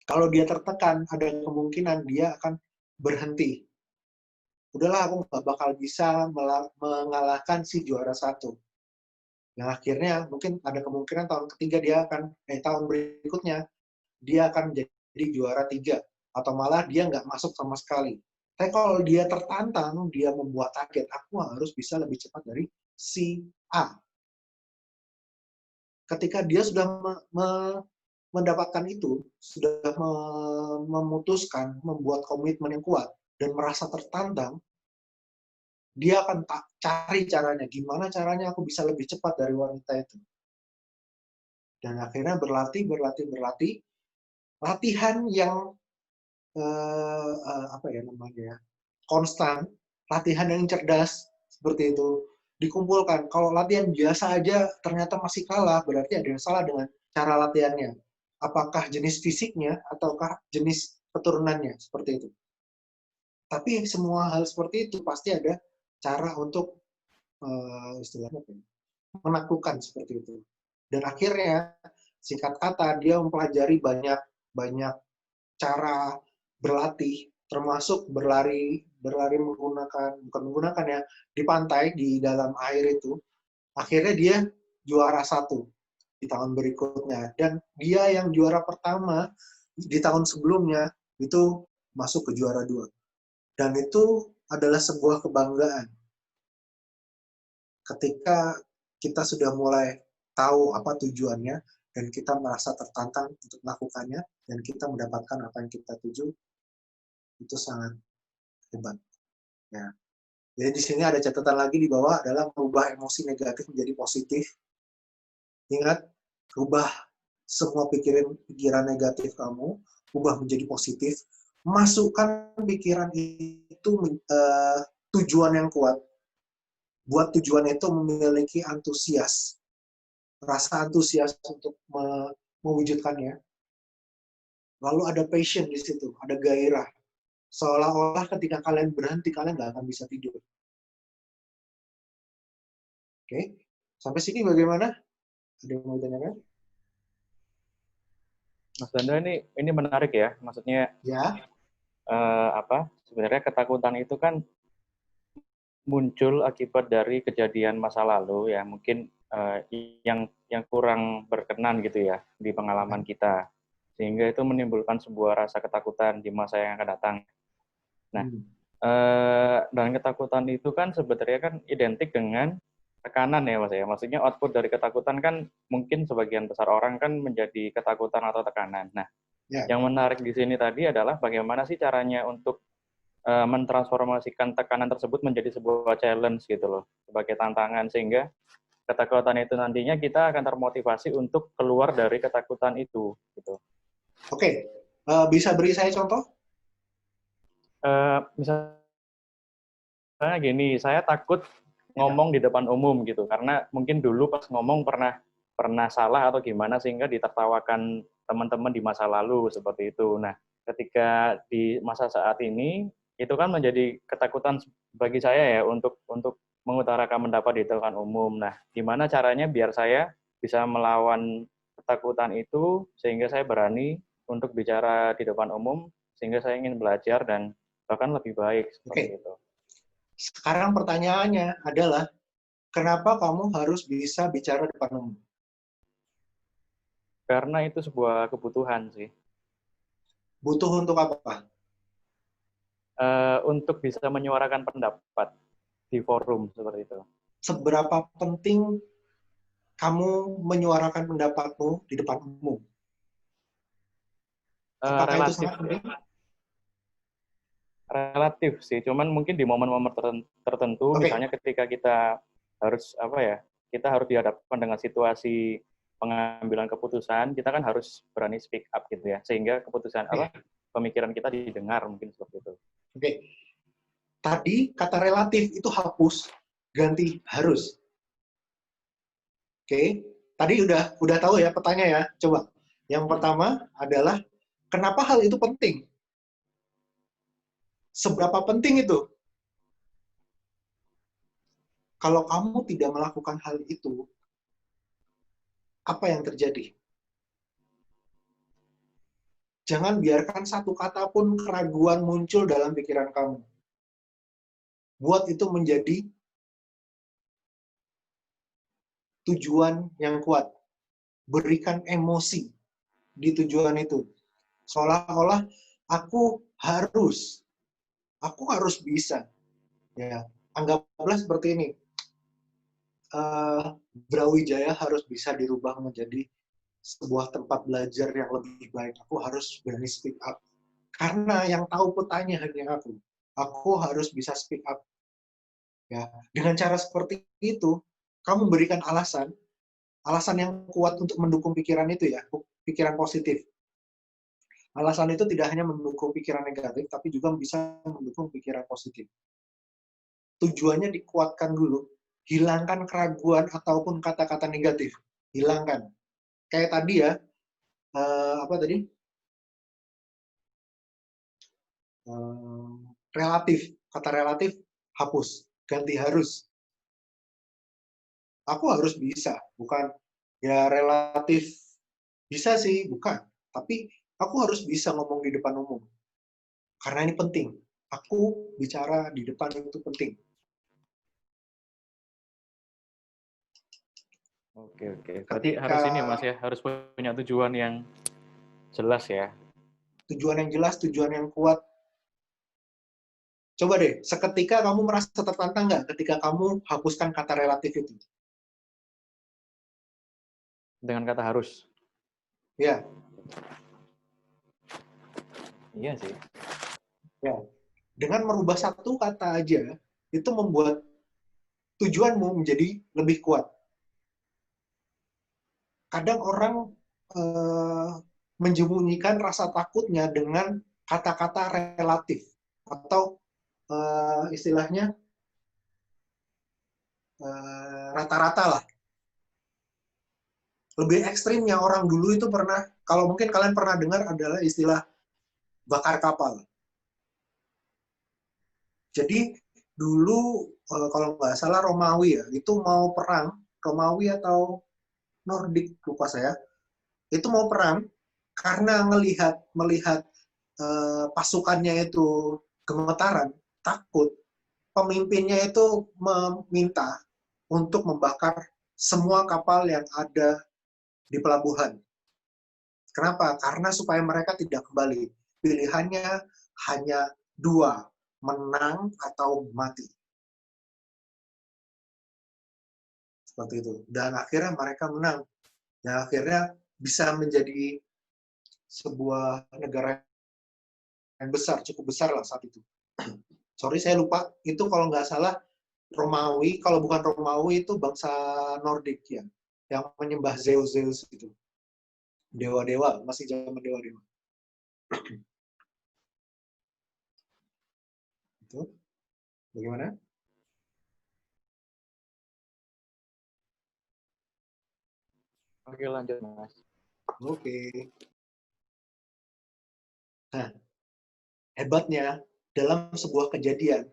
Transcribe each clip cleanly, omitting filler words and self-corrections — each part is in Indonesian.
Kalau dia tertekan, ada kemungkinan dia akan berhenti. Udahlah, aku nggak bakal bisa mengalahkan si juara satu. Yang akhirnya mungkin ada kemungkinan tahun ketiga tahun berikutnya dia akan jadi juara tiga. Atau malah dia nggak masuk sama sekali. Tapi kalau dia tertantang, dia membuat target, aku harus bisa lebih cepat dari si A. Ketika dia sudah mendapatkan itu, sudah memutuskan, membuat komitmen yang kuat, dan merasa tertantang, dia akan cari caranya, gimana caranya aku bisa lebih cepat dari wanita itu. Dan akhirnya berlatih, latihan yang konstan, latihan yang cerdas, seperti itu, dikumpulkan. Kalau latihan biasa aja ternyata masih kalah, berarti ada yang salah dengan cara latihannya. Apakah jenis fisiknya, ataukah jenis keturunannya, seperti itu. Tapi semua hal seperti itu pasti ada cara untuk istilahnya menaklukkan seperti itu. Dan akhirnya singkat kata dia mempelajari banyak cara berlatih, termasuk berlari bukan menggunakan ya, di pantai, di dalam air itu. Akhirnya dia juara satu di tahun berikutnya. Dan dia yang juara pertama di tahun sebelumnya itu masuk ke juara dua. Dan itu adalah sebuah kebanggaan. Ketika kita sudah mulai tahu apa tujuannya, dan kita merasa tertantang untuk melakukannya, dan kita mendapatkan apa yang kita tuju, itu sangat hebat. Ya. Jadi di sini ada catatan lagi di bawah adalah merubah emosi negatif menjadi positif. Ingat, rubah semua pikiran negatif kamu, ubah menjadi positif. Masukkan pikiran itu tujuan yang kuat. Buat tujuan itu memiliki antusias, rasa antusias untuk mewujudkannya. Lalu ada passion di situ, ada gairah. Seolah-olah ketika kalian berhenti, kalian nggak akan bisa tidur. Oke, sampai sini bagaimana? Ada yang mau ditanyakan? Mas Dando, ini menarik ya, maksudnya Ya. Sebenarnya ketakutan itu kan muncul akibat dari kejadian masa lalu ya, mungkin yang kurang berkenan gitu ya di pengalaman kita, sehingga itu menimbulkan sebuah rasa ketakutan di masa yang akan datang. Nah, dan ketakutan itu kan sebenarnya kan identik dengan tekanan ya Mas ya. Maksudnya output dari ketakutan kan mungkin sebagian besar orang kan menjadi ketakutan atau tekanan. Nah, yang menarik di sini tadi adalah bagaimana sih caranya untuk mentransformasikan tekanan tersebut menjadi sebuah challenge gitu loh, sebagai tantangan, sehingga ketakutan itu nantinya kita akan termotivasi untuk keluar dari ketakutan itu gitu. Oke. Bisa beri saya contoh? Misalnya gini, saya takut ngomong di depan umum gitu, karena mungkin dulu pas ngomong pernah salah atau gimana sehingga ditertawakan teman-teman di masa lalu seperti itu. Nah, ketika di masa saat ini itu kan menjadi ketakutan bagi saya ya untuk mengutarakan pendapat di depan umum. Nah, gimana caranya biar saya bisa melawan ketakutan itu sehingga saya berani untuk bicara di depan umum, sehingga saya ingin belajar dan bahkan lebih baik seperti itu. Sekarang pertanyaannya adalah, kenapa kamu harus bisa bicara di depan umum? Karena itu sebuah kebutuhan sih. Butuh untuk apa? Untuk bisa menyuarakan pendapat di forum seperti itu. Seberapa penting kamu menyuarakan pendapatmu di depan umum? Apakah itu Relatif, sangat penting? relatif sih. Cuman mungkin di momen-momen tertentu, misalnya ketika kita harus kita harus dihadapkan dengan situasi pengambilan keputusan, kita kan harus berani speak up gitu ya, sehingga pemikiran kita didengar, mungkin seperti itu. Oke. Tadi kata relatif itu hapus, ganti harus. Oke. Tadi udah tahu ya petanya ya. Coba. Yang pertama adalah kenapa hal itu penting? Seberapa penting itu? Kalau kamu tidak melakukan hal itu, apa yang terjadi? Jangan biarkan satu kata pun keraguan muncul dalam pikiran kamu. Buat itu menjadi tujuan yang kuat. Berikan emosi di tujuan itu. Seolah-olah aku harus bisa. Ya, anggaplah seperti ini. Brawijaya harus bisa dirubah menjadi sebuah tempat belajar yang lebih baik. Aku harus berani speak up. Karena yang tahu petanya hanya aku. Aku harus bisa speak up. Ya, dengan cara seperti itu, kamu berikan alasan yang kuat untuk mendukung pikiran itu ya, pikiran positif. Alasan itu tidak hanya mendukung pikiran negatif, tapi juga bisa mendukung pikiran positif. Tujuannya dikuatkan dulu, hilangkan keraguan ataupun kata-kata negatif, hilangkan. Kayak tadi ya, apa tadi? Relatif, kata relatif hapus, ganti harus. Aku harus bisa, bukan ya relatif bisa sih, bukan. Tapi aku harus bisa ngomong di depan umum. Karena ini penting. Aku bicara di depan itu penting. Oke, oke. Berarti Ketika harus ini Mas ya, harus punya tujuan yang jelas ya. tujuan yang jelas, tujuan yang kuat. Coba deh, seketika kamu merasa tertantang nggak ketika kamu hapuskan kata relatif itu? Dengan kata harus. Ya, Iya sih. ya. Dengan merubah satu kata aja, itu membuat tujuanmu menjadi lebih kuat. Kadang orang eh, menyembunyikan rasa takutnya dengan kata-kata relatif atau istilahnya rata-rata lah. Lebih ekstrimnya orang dulu itu pernah, kalau mungkin kalian pernah dengar adalah istilah bakar kapal. Jadi dulu kalau nggak salah Romawi ya, itu mau perang, Romawi atau Nordik lupa saya, itu mau perang karena melihat pasukannya itu gemetaran, takut, pemimpinnya itu meminta untuk membakar semua kapal yang ada di pelabuhan. Kenapa? Karena supaya mereka tidak kembali. Pilihannya hanya dua, menang atau mati. Seperti itu. Dan akhirnya mereka menang. Dan akhirnya bisa menjadi sebuah negara yang besar, cukup besar lah saat itu. Sorry, saya lupa. Itu kalau nggak salah Romawi, kalau bukan Romawi itu bangsa Nordik ya, yang menyembah Zeus itu. Dewa-dewa, masih zaman dewa-dewa. Itu, bagaimana? Oke, lanjut Mas. Oke. Nah, hebatnya dalam sebuah kejadian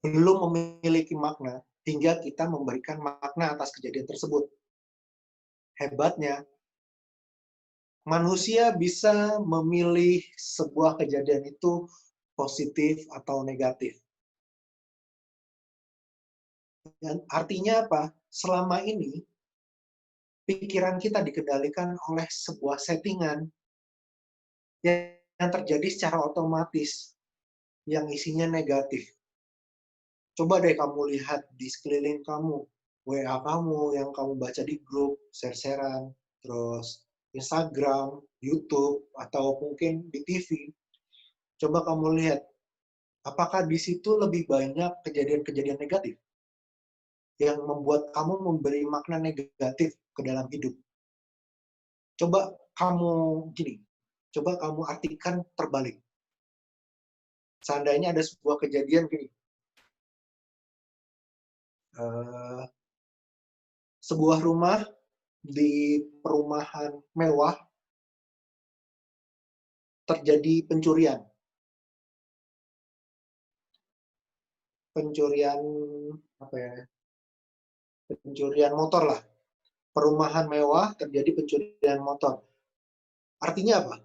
belum memiliki makna hingga kita memberikan makna atas kejadian tersebut. Hebatnya manusia bisa memilih sebuah kejadian itu positif atau negatif. Dan artinya apa? Selama ini pikiran kita dikendalikan oleh sebuah settingan yang terjadi secara otomatis yang isinya negatif. Coba deh kamu lihat di sekeliling kamu, WA kamu yang kamu baca di grup, share-sharean, terus Instagram, YouTube, atau mungkin di TV. Coba kamu lihat, apakah di situ lebih banyak kejadian-kejadian negatif yang membuat kamu memberi makna negatif ke dalam hidup. Coba kamu gini, coba kamu artikan terbalik. Seandainya ada sebuah kejadian gini, sebuah rumah di perumahan mewah terjadi pencurian. Pencurian apa ya? Pencurian motor lah. Perumahan mewah terjadi pencurian motor. Artinya apa?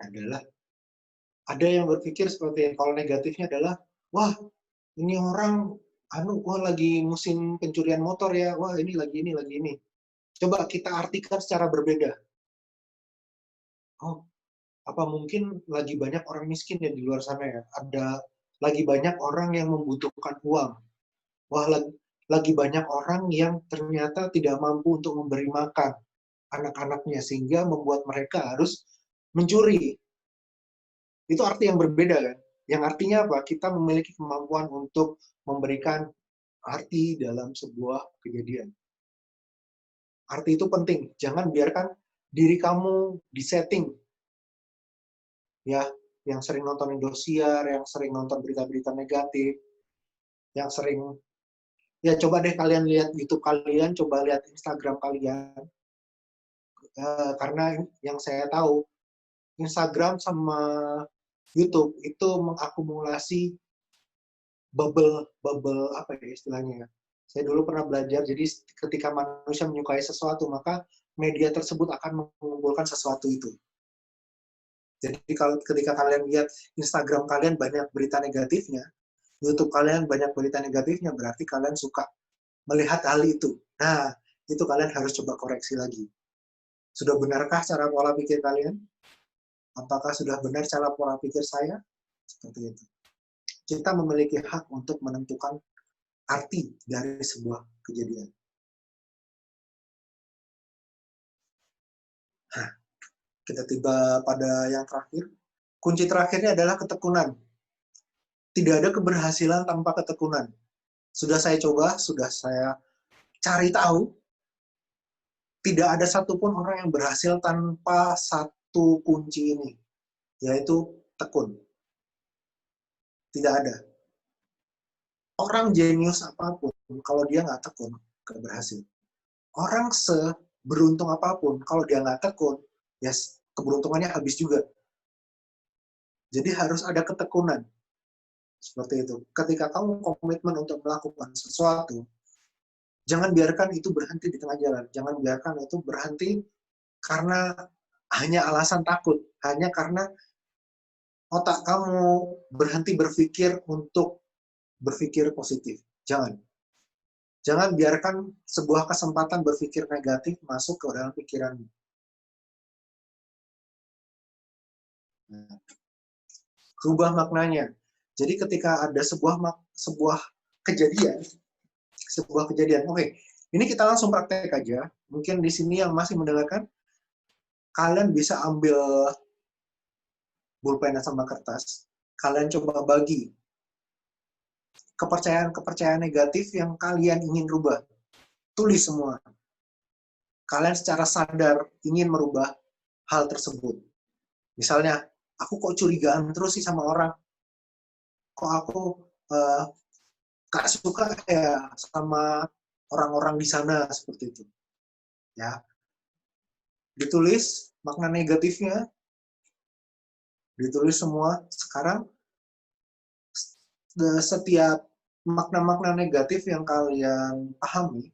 adalah ada yang berpikir seperti ini. Kalau negatifnya adalah, wah ini orang wah lagi musim pencurian motor ya, wah ini lagi ini lagi ini. Coba kita artikan secara berbeda. Oh, apa mungkin lagi banyak orang miskin ya di luar sana ya? Ada lagi banyak orang yang membutuhkan uang. Wah, lagi banyak orang yang ternyata tidak mampu untuk memberi makan anak-anaknya sehingga membuat mereka harus mencuri. Itu arti yang berbeda kan? Yang artinya apa? Kita memiliki kemampuan untuk memberikan arti dalam sebuah kejadian. Arti itu penting. Jangan biarkan diri kamu disetting. Ya, yang sering nonton Indosiar, yang sering nonton berita-berita negatif, yang sering ya coba deh kalian lihat YouTube kalian, coba lihat Instagram kalian. Karena yang saya tahu Instagram sama YouTube itu mengakumulasi bubble apa ya istilahnya. Saya dulu pernah belajar, jadi ketika manusia menyukai sesuatu, maka media tersebut akan mengumpulkan sesuatu itu. Jadi kalau ketika kalian lihat Instagram kalian banyak berita negatifnya, YouTube kalian banyak berita negatifnya, berarti kalian suka melihat hal itu. Nah, itu kalian harus coba koreksi lagi. Sudah benarkah cara pola pikir kalian? Apakah sudah benar cara pola pikir saya? Seperti itu. Kita memiliki hak untuk menentukan arti dari sebuah kejadian. Nah, kita tiba pada yang terakhir. Kunci terakhirnya adalah ketekunan. Tidak ada keberhasilan tanpa ketekunan. Sudah saya coba, sudah saya cari tahu, tidak ada satupun orang yang berhasil tanpa satu kunci ini, yaitu tekun. Tidak ada. Orang jenius apapun, kalau dia nggak tekun, nggak berhasil. Orang seberuntung apapun, kalau dia nggak tekun, ya keberuntungannya habis juga. Jadi harus ada ketekunan. Seperti itu. Ketika kamu komitmen untuk melakukan sesuatu, jangan biarkan itu berhenti di tengah jalan. Jangan biarkan itu berhenti karena hanya alasan takut. Hanya karena otak kamu berhenti berpikir untuk berpikir positif. Jangan. Jangan biarkan sebuah kesempatan berpikir negatif masuk ke dalam pikiranmu. Nah, rubah maknanya. Jadi ketika ada sebuah kejadian, oke, ini kita langsung praktek aja. Mungkin di sini yang masih mendengarkan, kalian bisa ambil pulpen sama kertas, kalian coba bagi kepercayaan-kepercayaan negatif yang kalian ingin rubah. Tulis semua. Kalian secara sadar ingin merubah hal tersebut. Misalnya, aku kok curigaan terus sih sama orang. Kok aku gak suka ya sama orang-orang di sana, seperti itu. Ya, ditulis makna negatifnya, ditulis semua. Sekarang setiap makna-makna negatif yang kalian pahami,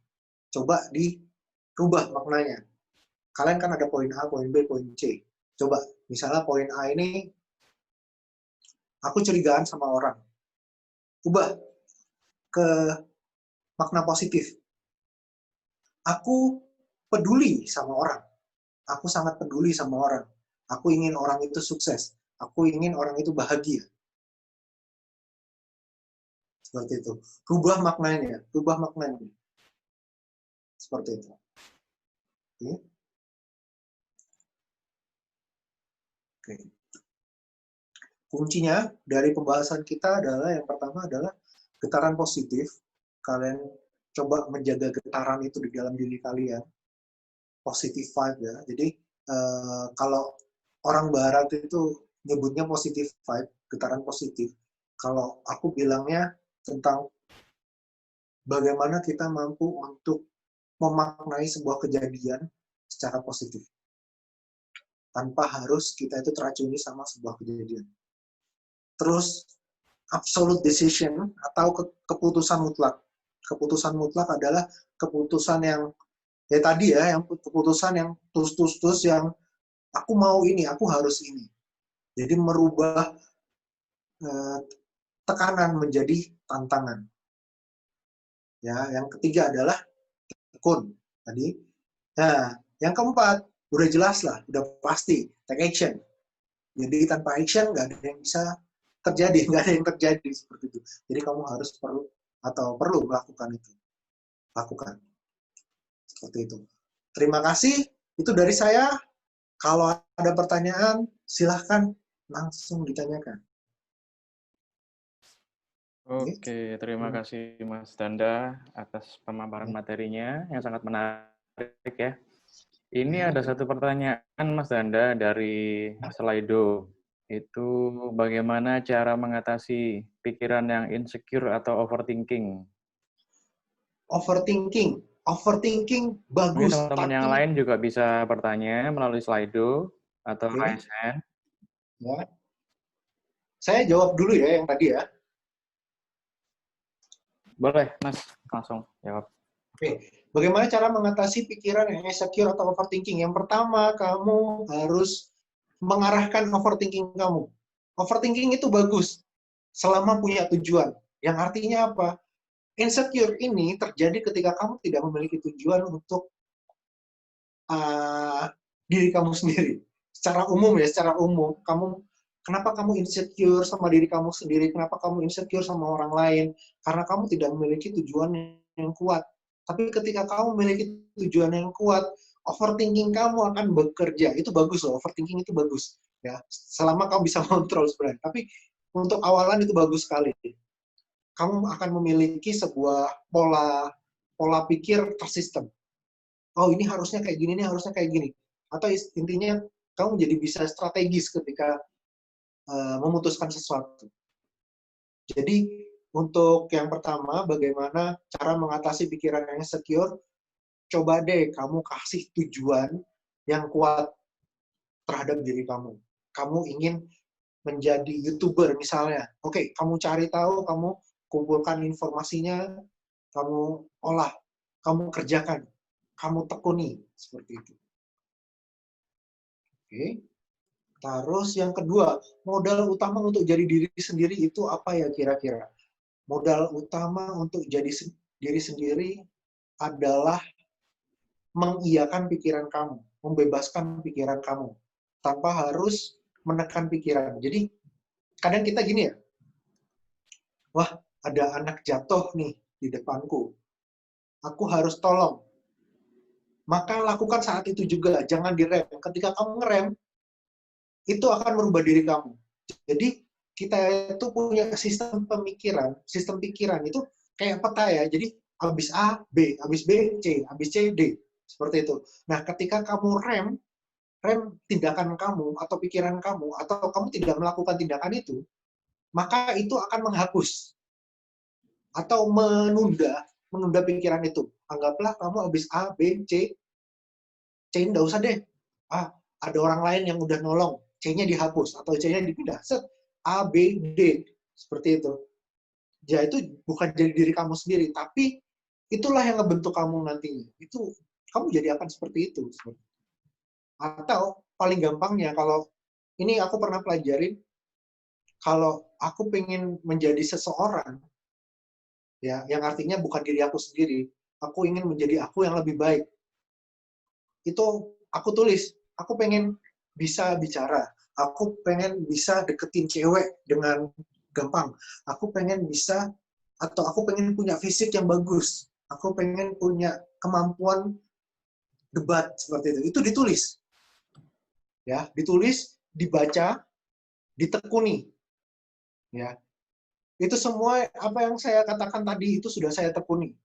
coba dirubah maknanya. Kalian kan ada poin A, poin B, poin C. Coba, misalnya poin A ini, aku curigaan sama orang. Ubah ke makna positif. Aku peduli sama orang. Aku sangat peduli sama orang. Aku ingin orang itu sukses. Aku ingin orang itu bahagia. Seperti itu. Rubah maknanya. Rubah maknanya. Seperti itu. Oke. Oke. Kuncinya dari pembahasan kita adalah yang pertama adalah getaran positif. Kalian coba menjaga getaran itu di dalam diri kalian. Positive vibe ya. Jadi kalau orang barat itu nyebutnya positive vibe, getaran positif. Kalau aku bilangnya tentang bagaimana kita mampu untuk memaknai sebuah kejadian secara positif. Tanpa harus kita itu teracuni sama sebuah kejadian. Terus, absolute decision atau keputusan mutlak. Keputusan mutlak adalah keputusan yang, ya tadi ya, yang keputusan yang tus yang aku mau ini, aku harus ini. Jadi merubah tekanan menjadi tantangan. Ya, yang ketiga adalah tekun. Tadi. Nah, yang keempat, udah jelas lah, udah pasti, take action. Jadi tanpa action nggak ada yang bisa terjadi, nggak ada yang terjadi seperti itu. Jadi kamu harus perlu melakukan itu, lakukan seperti itu. Terima kasih, itu dari saya. Kalau ada pertanyaan, silahkan langsung ditanyakan. Oke, terima kasih Mas Danda atas pemaparan materinya yang sangat menarik ya. Ini ada satu pertanyaan Mas Danda dari Slido. Itu bagaimana cara mengatasi pikiran yang insecure atau overthinking? Overthinking Mungkin bagus, teman-teman yang tapi lain juga bisa bertanya melalui Slido atau raise hand. ya, saya jawab dulu ya yang tadi ya. Boleh, Mas, langsung jawab. Oke, bagaimana cara mengatasi pikiran yang insecure atau overthinking? Yang pertama, kamu harus mengarahkan overthinking kamu. Overthinking itu bagus selama punya tujuan. Yang artinya apa? Insecure ini terjadi ketika kamu tidak memiliki tujuan untuk diri kamu sendiri. Secara umum ya, secara umum, kenapa kamu insecure sama diri kamu sendiri? Kenapa kamu insecure sama orang lain? Karena kamu tidak memiliki tujuan yang kuat. Tapi ketika kamu memiliki tujuan yang kuat, overthinking kamu akan bekerja. Itu bagus loh, overthinking itu bagus. Ya, selama kamu bisa kontrol sebenarnya. Tapi untuk awalan itu bagus sekali. Kamu akan memiliki sebuah pola pikir tersistem. Oh, ini harusnya kayak gini, ini harusnya kayak gini. Atau intinya kamu jadi bisa strategis ketika memutuskan sesuatu. Jadi untuk yang pertama, bagaimana cara mengatasi pikiran yang insecure, coba deh kamu kasih tujuan yang kuat terhadap diri kamu. Kamu ingin menjadi YouTuber misalnya. Oke, kamu cari tahu, kamu kumpulkan informasinya, kamu olah, kamu kerjakan, kamu tekuni, seperti itu. Oke. Terus yang kedua, modal utama untuk jadi diri sendiri itu apa ya kira-kira? Modal utama untuk jadi diri sendiri adalah mengiyakan pikiran kamu, membebaskan pikiran kamu, tanpa harus menekan pikiran. Jadi, kadang kita gini ya, wah ada anak jatuh nih di depanku, aku harus tolong. Maka lakukan saat itu juga, jangan direm. Ketika kamu ngerem, itu akan merubah diri kamu. Jadi, kita itu punya sistem pikiran itu kayak peta ya. Jadi habis A, B, habis B, C, habis C, D. Seperti itu. Nah, ketika kamu rem tindakan kamu atau pikiran kamu atau kamu tidak melakukan tindakan itu, maka itu akan menghapus atau menunda pikiran itu. Anggaplah kamu habis A, B, C, C nggak usah deh. Ada orang lain yang udah nolong, C-nya dihapus atau C-nya dipindah. Set, A, B, D. Seperti itu. Ya itu bukan jadi diri kamu sendiri, tapi itulah yang ngebentuk kamu nantinya. Itu kamu jadi akan seperti itu. Atau paling gampangnya, kalau ini aku pernah pelajarin, kalau aku pengen menjadi seseorang, ya, yang artinya bukan diri aku sendiri, aku ingin menjadi aku yang lebih baik. Itu aku tulis, aku pengen bisa bicara, aku pengen bisa deketin cewek dengan gampang, aku pengen bisa, atau aku pengen punya fisik yang bagus, aku pengen punya kemampuan debat seperti itu ditulis. Ya, ditulis, dibaca, ditekuni. Ya, itu semua apa yang saya katakan tadi itu sudah saya tekuni.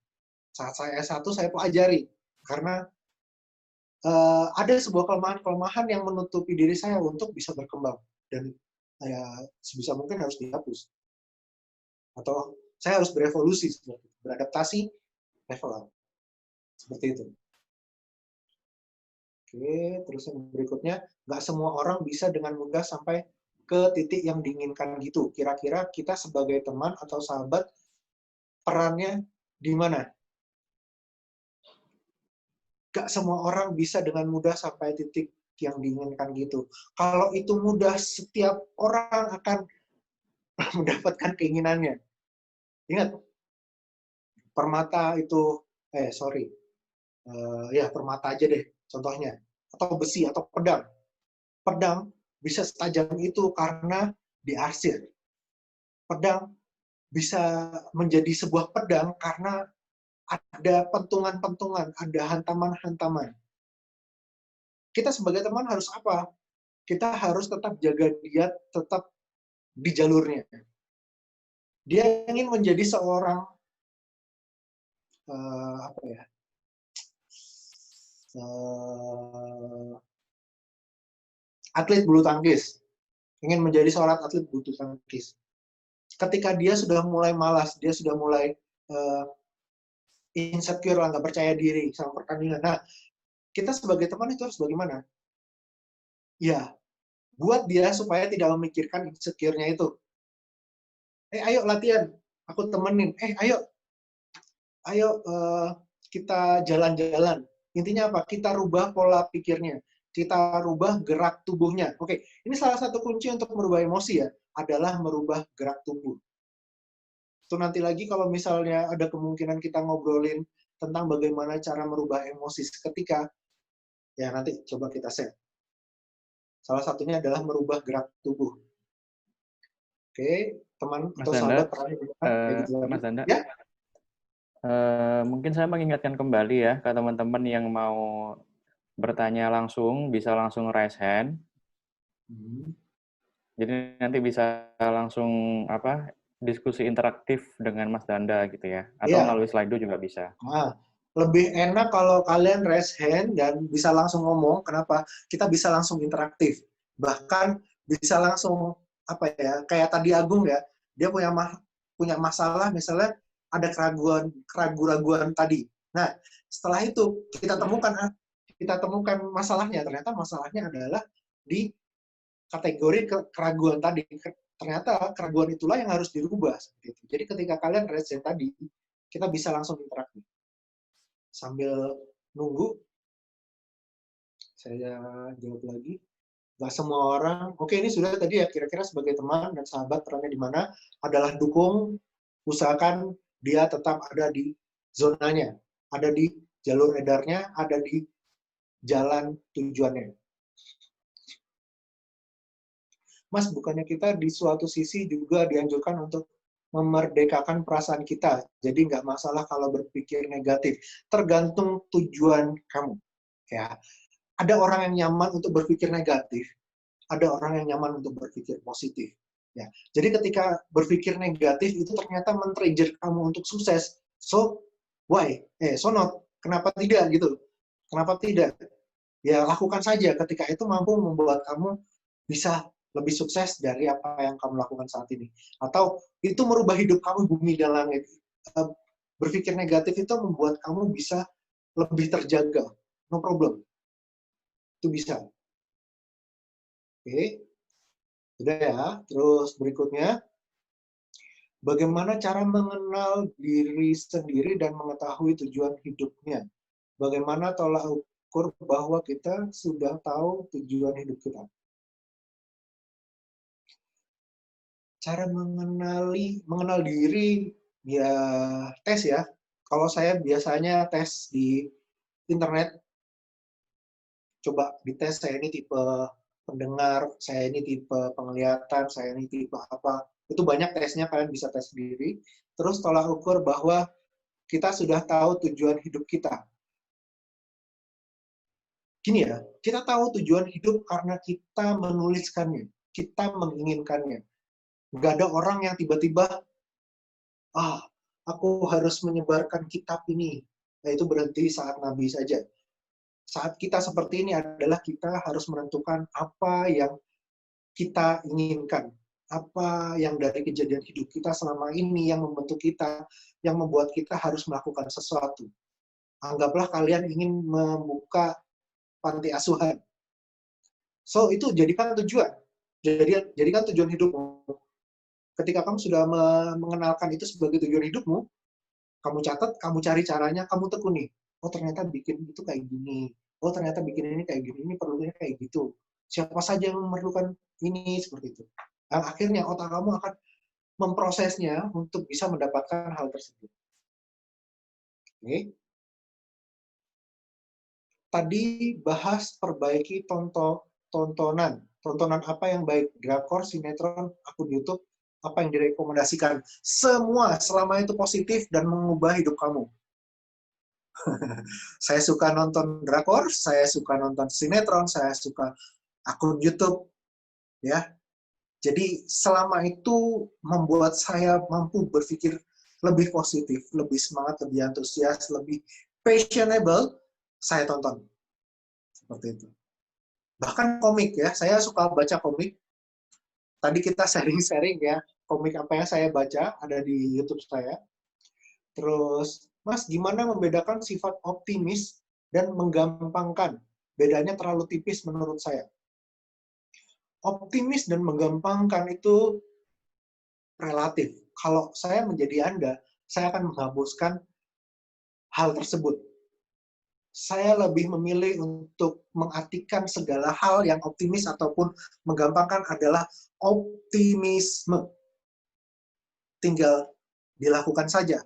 Saat saya S1 saya pelajari karena ada sebuah kelemahan-kelemahan yang menutupi diri saya untuk bisa berkembang dan sebisa mungkin harus dihapus atau saya harus berevolusi, beradaptasi, level up. Seperti itu. Oke, terus yang berikutnya, nggak semua orang bisa dengan mudah sampai ke titik yang diinginkan gitu. Kira-kira kita sebagai teman atau sahabat, perannya di mana? Nggak semua orang bisa dengan mudah sampai titik yang diinginkan gitu. Kalau itu mudah, setiap orang akan mendapatkan keinginannya. Ingat, permata itu, ya permata aja deh contohnya. Atau besi, atau pedang. Pedang bisa setajam itu karena diarsir. Pedang bisa menjadi sebuah pedang karena ada pentungan-pentungan, ada hantaman-hantaman. Kita sebagai teman harus apa? Kita harus tetap jaga dia, tetap di jalurnya. Dia ingin menjadi seorang apa ya? Atlet bulu tangkis. Ingin menjadi seorang atlet bulu tangkis. Ketika dia sudah mulai malas, dia sudah mulai insecure lah, nggak percaya diri sama pertandingan. Nah, kita sebagai teman itu harus bagaimana? Ya, buat dia supaya tidak memikirkan insecure-nya itu. Ayo latihan, aku temenin. Ayo kita jalan-jalan. Intinya apa? Kita rubah pola pikirnya. Kita rubah gerak tubuhnya. Oke, ini salah satu kunci untuk merubah emosi ya, adalah merubah gerak tubuh. Itu nanti lagi kalau misalnya ada kemungkinan kita ngobrolin tentang bagaimana cara merubah emosi seketika, ya nanti coba kita share. Salah satunya adalah merubah gerak tubuh. Oke, teman Mas atau Danda, sahabat pernah kayak gitu lagi. Mas Danda, Ya? mungkin saya mengingatkan kembali ya ke teman-teman yang mau bertanya langsung, bisa langsung raise hand. Jadi nanti bisa langsung diskusi interaktif dengan Mas Danda gitu ya, atau Iya. melalui Slido juga bisa. Nah, lebih enak kalau kalian raise hand dan bisa langsung ngomong. Kenapa? Kita bisa langsung interaktif. Bahkan bisa langsung apa ya? Kayak tadi Agung ya, dia punya masalah misalnya ada keraguan tadi. Nah, setelah itu kita temukan masalahnya. Ternyata masalahnya adalah di kategori keraguan tadi. Ternyata keraguan itulah yang harus dirubah. Jadi ketika kalian raise hand tadi, kita bisa langsung interaktif. Sambil nunggu, saya jawab lagi. Nggak semua orang, oke ini sudah tadi ya, kira-kira sebagai teman dan sahabat perannya di mana adalah dukung, usahakan dia tetap ada di zonanya, ada di jalur edarnya, ada di jalan tujuannya. Mas, bukannya kita di suatu sisi juga dianjurkan untuk memerdekakan perasaan kita. Jadi nggak masalah kalau berpikir negatif. Tergantung tujuan kamu. Ya, ada orang yang nyaman untuk berpikir negatif, ada orang yang nyaman untuk berpikir positif. Ya, jadi ketika berpikir negatif itu ternyata men-trigger kamu untuk sukses. So why? So not. Kenapa tidak gitu? Kenapa tidak? Ya lakukan saja. Ketika itu mampu membuat kamu bisa lebih sukses dari apa yang kamu lakukan saat ini. Atau itu merubah hidup kamu bumi dan langit. Berpikir negatif itu membuat kamu bisa lebih terjaga. No problem. Itu bisa. Oke, sudah ya. Terus berikutnya, bagaimana cara mengenal diri sendiri dan mengetahui tujuan hidupnya? Bagaimana tolak ukur bahwa kita sudah tahu tujuan hidup kita? Cara mengenal diri, ya tes ya. Kalau saya biasanya tes di internet, coba dites saya ini tipe pendengar, saya ini tipe penglihatan, saya ini tipe apa. Itu banyak tesnya, kalian bisa tes sendiri. Terus tolak ukur bahwa kita sudah tahu tujuan hidup kita. Gini ya, kita tahu tujuan hidup karena kita menuliskannya, kita menginginkannya. Nggak ada orang yang tiba-tiba, aku harus menyebarkan kitab ini. Nah, itu berhenti saat Nabi saja. Saat kita seperti ini adalah kita harus menentukan apa yang kita inginkan. Apa yang dari kejadian hidup kita selama ini yang membentuk kita, yang membuat kita harus melakukan sesuatu. Anggaplah kalian ingin membuka panti asuhan. So, itu jadikan tujuan. Jadikan tujuan hidupmu. Ketika kamu sudah mengenalkan itu sebagai tujuan hidupmu, kamu catat, kamu cari caranya, kamu tekuni. Oh, ternyata bikin itu kayak gini. Oh ternyata bikin ini kayak gini, ini perlunya kayak gitu. Siapa saja yang memerlukan ini, seperti itu. Dan akhirnya otak kamu akan memprosesnya untuk bisa mendapatkan hal tersebut. Oke. Tadi bahas perbaiki tontonan. Tontonan apa yang baik? Drakor, sinetron, akun YouTube, apa yang direkomendasikan? Semua selama itu positif dan mengubah hidup kamu. Saya suka nonton drakor, saya suka nonton sinetron, saya suka akun YouTube, ya. Jadi selama itu membuat saya mampu berpikir lebih positif, lebih semangat, lebih antusias, lebih fashionable, saya tonton. Seperti itu. Bahkan komik ya, saya suka baca komik. Tadi kita sharing-sharing ya, komik apa yang saya baca ada di YouTube saya. Terus, Mas, gimana membedakan sifat optimis dan menggampangkan? Bedanya terlalu tipis menurut saya. Optimis dan menggampangkan itu relatif. Kalau saya menjadi Anda, saya akan menghapuskan hal tersebut. Saya lebih memilih untuk mengartikan segala hal yang optimis ataupun menggampangkan adalah optimisme. Tinggal dilakukan saja.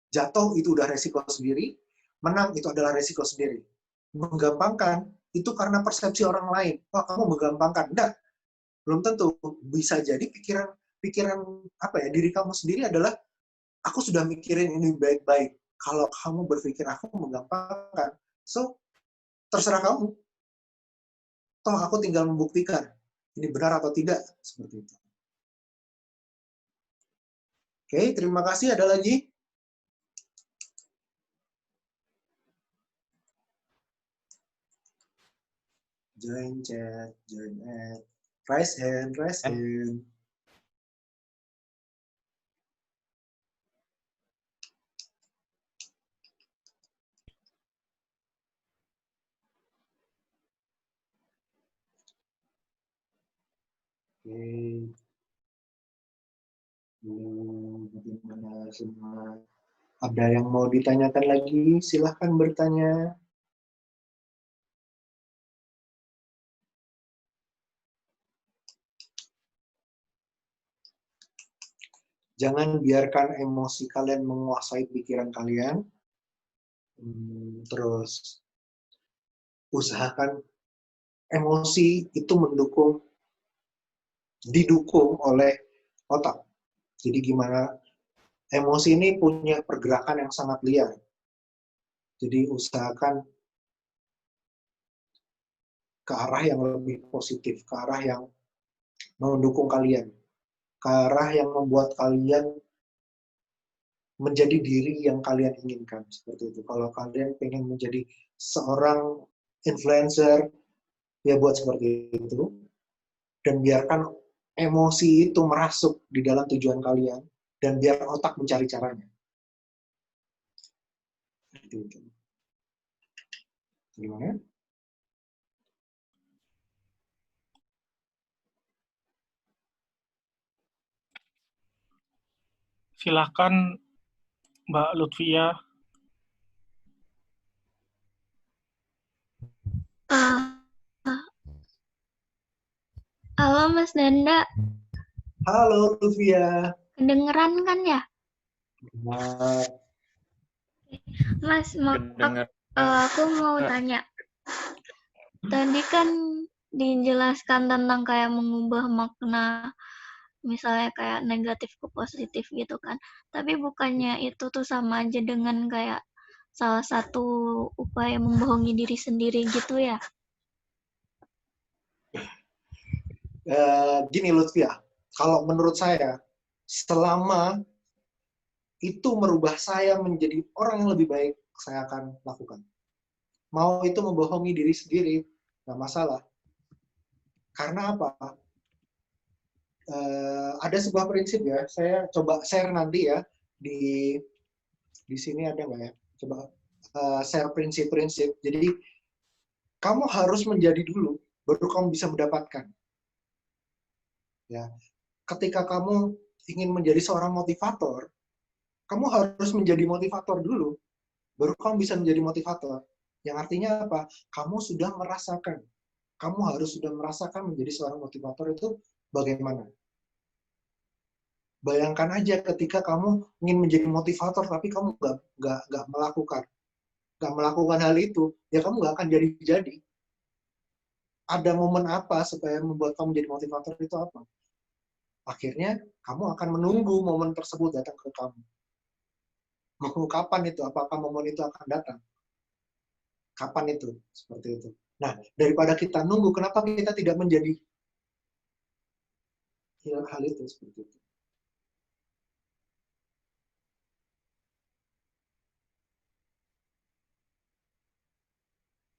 Jatuh itu udah resiko sendiri, menang itu adalah resiko sendiri. Menggampangkan itu karena persepsi orang lain. Oh, kamu menggampangkan. Enggak, belum tentu. Bisa jadi pikiran apa ya, diri kamu sendiri adalah aku sudah mikirin ini baik-baik. Kalau kamu berpikir aku menggampangkan, so terserah kamu. Toh aku tinggal membuktikan ini benar atau tidak, seperti itu. Oke, terima kasih. Ada lagi? Join chat, join add. Raise hand, raise hand. Oke. Bagaimana semua? Ada yang mau ditanyakan lagi? Silahkan bertanya. Jangan biarkan emosi kalian menguasai pikiran kalian. Terus usahakan emosi itu didukung oleh otak. Jadi gimana? Emosi ini punya pergerakan yang sangat liar. Jadi usahakan ke arah yang lebih positif, ke arah yang mendukung kalian, ke arah yang membuat kalian menjadi diri yang kalian inginkan. Seperti itu. Kalau kalian pengen menjadi seorang influencer, ya buat seperti itu. Dan biarkan emosi itu merasuk di dalam tujuan kalian, dan biar otak mencari caranya. Seperti itu. Gimana? Silahkan Mbak Lutfia. Halo Mas Danda. Halo Lutfia. Kedengeran kan ya? Nah, Mas, aku mau tanya. Tadi kan dijelaskan tentang kayak mengubah makna, misalnya kayak negatif ke positif gitu kan. Tapi bukannya itu tuh sama aja dengan kayak salah satu upaya membohongi diri sendiri gitu ya? Gini Lutfia, kalau menurut saya, selama itu merubah saya menjadi orang yang lebih baik, saya akan lakukan. Mau itu membohongi diri sendiri, nggak masalah. Karena apa? Ada sebuah prinsip ya, saya coba share nanti ya, di sini ada nggak ya? Coba share prinsip-prinsip. Jadi, kamu harus menjadi dulu, baru kamu bisa mendapatkan. Ya, ketika kamu ingin menjadi seorang motivator, kamu harus menjadi motivator dulu, baru kamu bisa menjadi motivator. Yang artinya apa? Kamu sudah merasakan. Kamu harus sudah merasakan menjadi seorang motivator itu bagaimana. Bayangkan aja ketika kamu ingin menjadi motivator tapi kamu nggak melakukan hal itu, ya kamu nggak akan jadi. Ada momen apa supaya membuat kamu jadi motivator itu apa? Akhirnya kamu akan menunggu momen tersebut datang ke kamu. Mau kapan itu? Apakah momen itu akan datang? Kapan itu? Seperti itu. Nah, daripada kita nunggu, kenapa kita tidak menjadi hal itu seperti itu?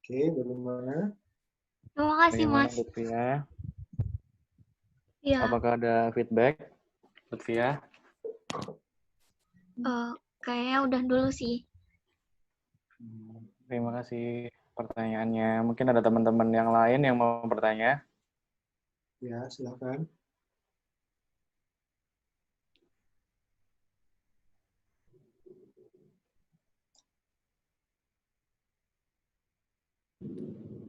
Oke, bagaimana? Terima kasih, Bagaimana Mas. Lutfia? Ya, Apakah ada feedback, Lutfia? kayaknya udah dulu sih. Terima kasih pertanyaannya. Mungkin ada teman-teman yang lain yang mau bertanya. Ya, silakan.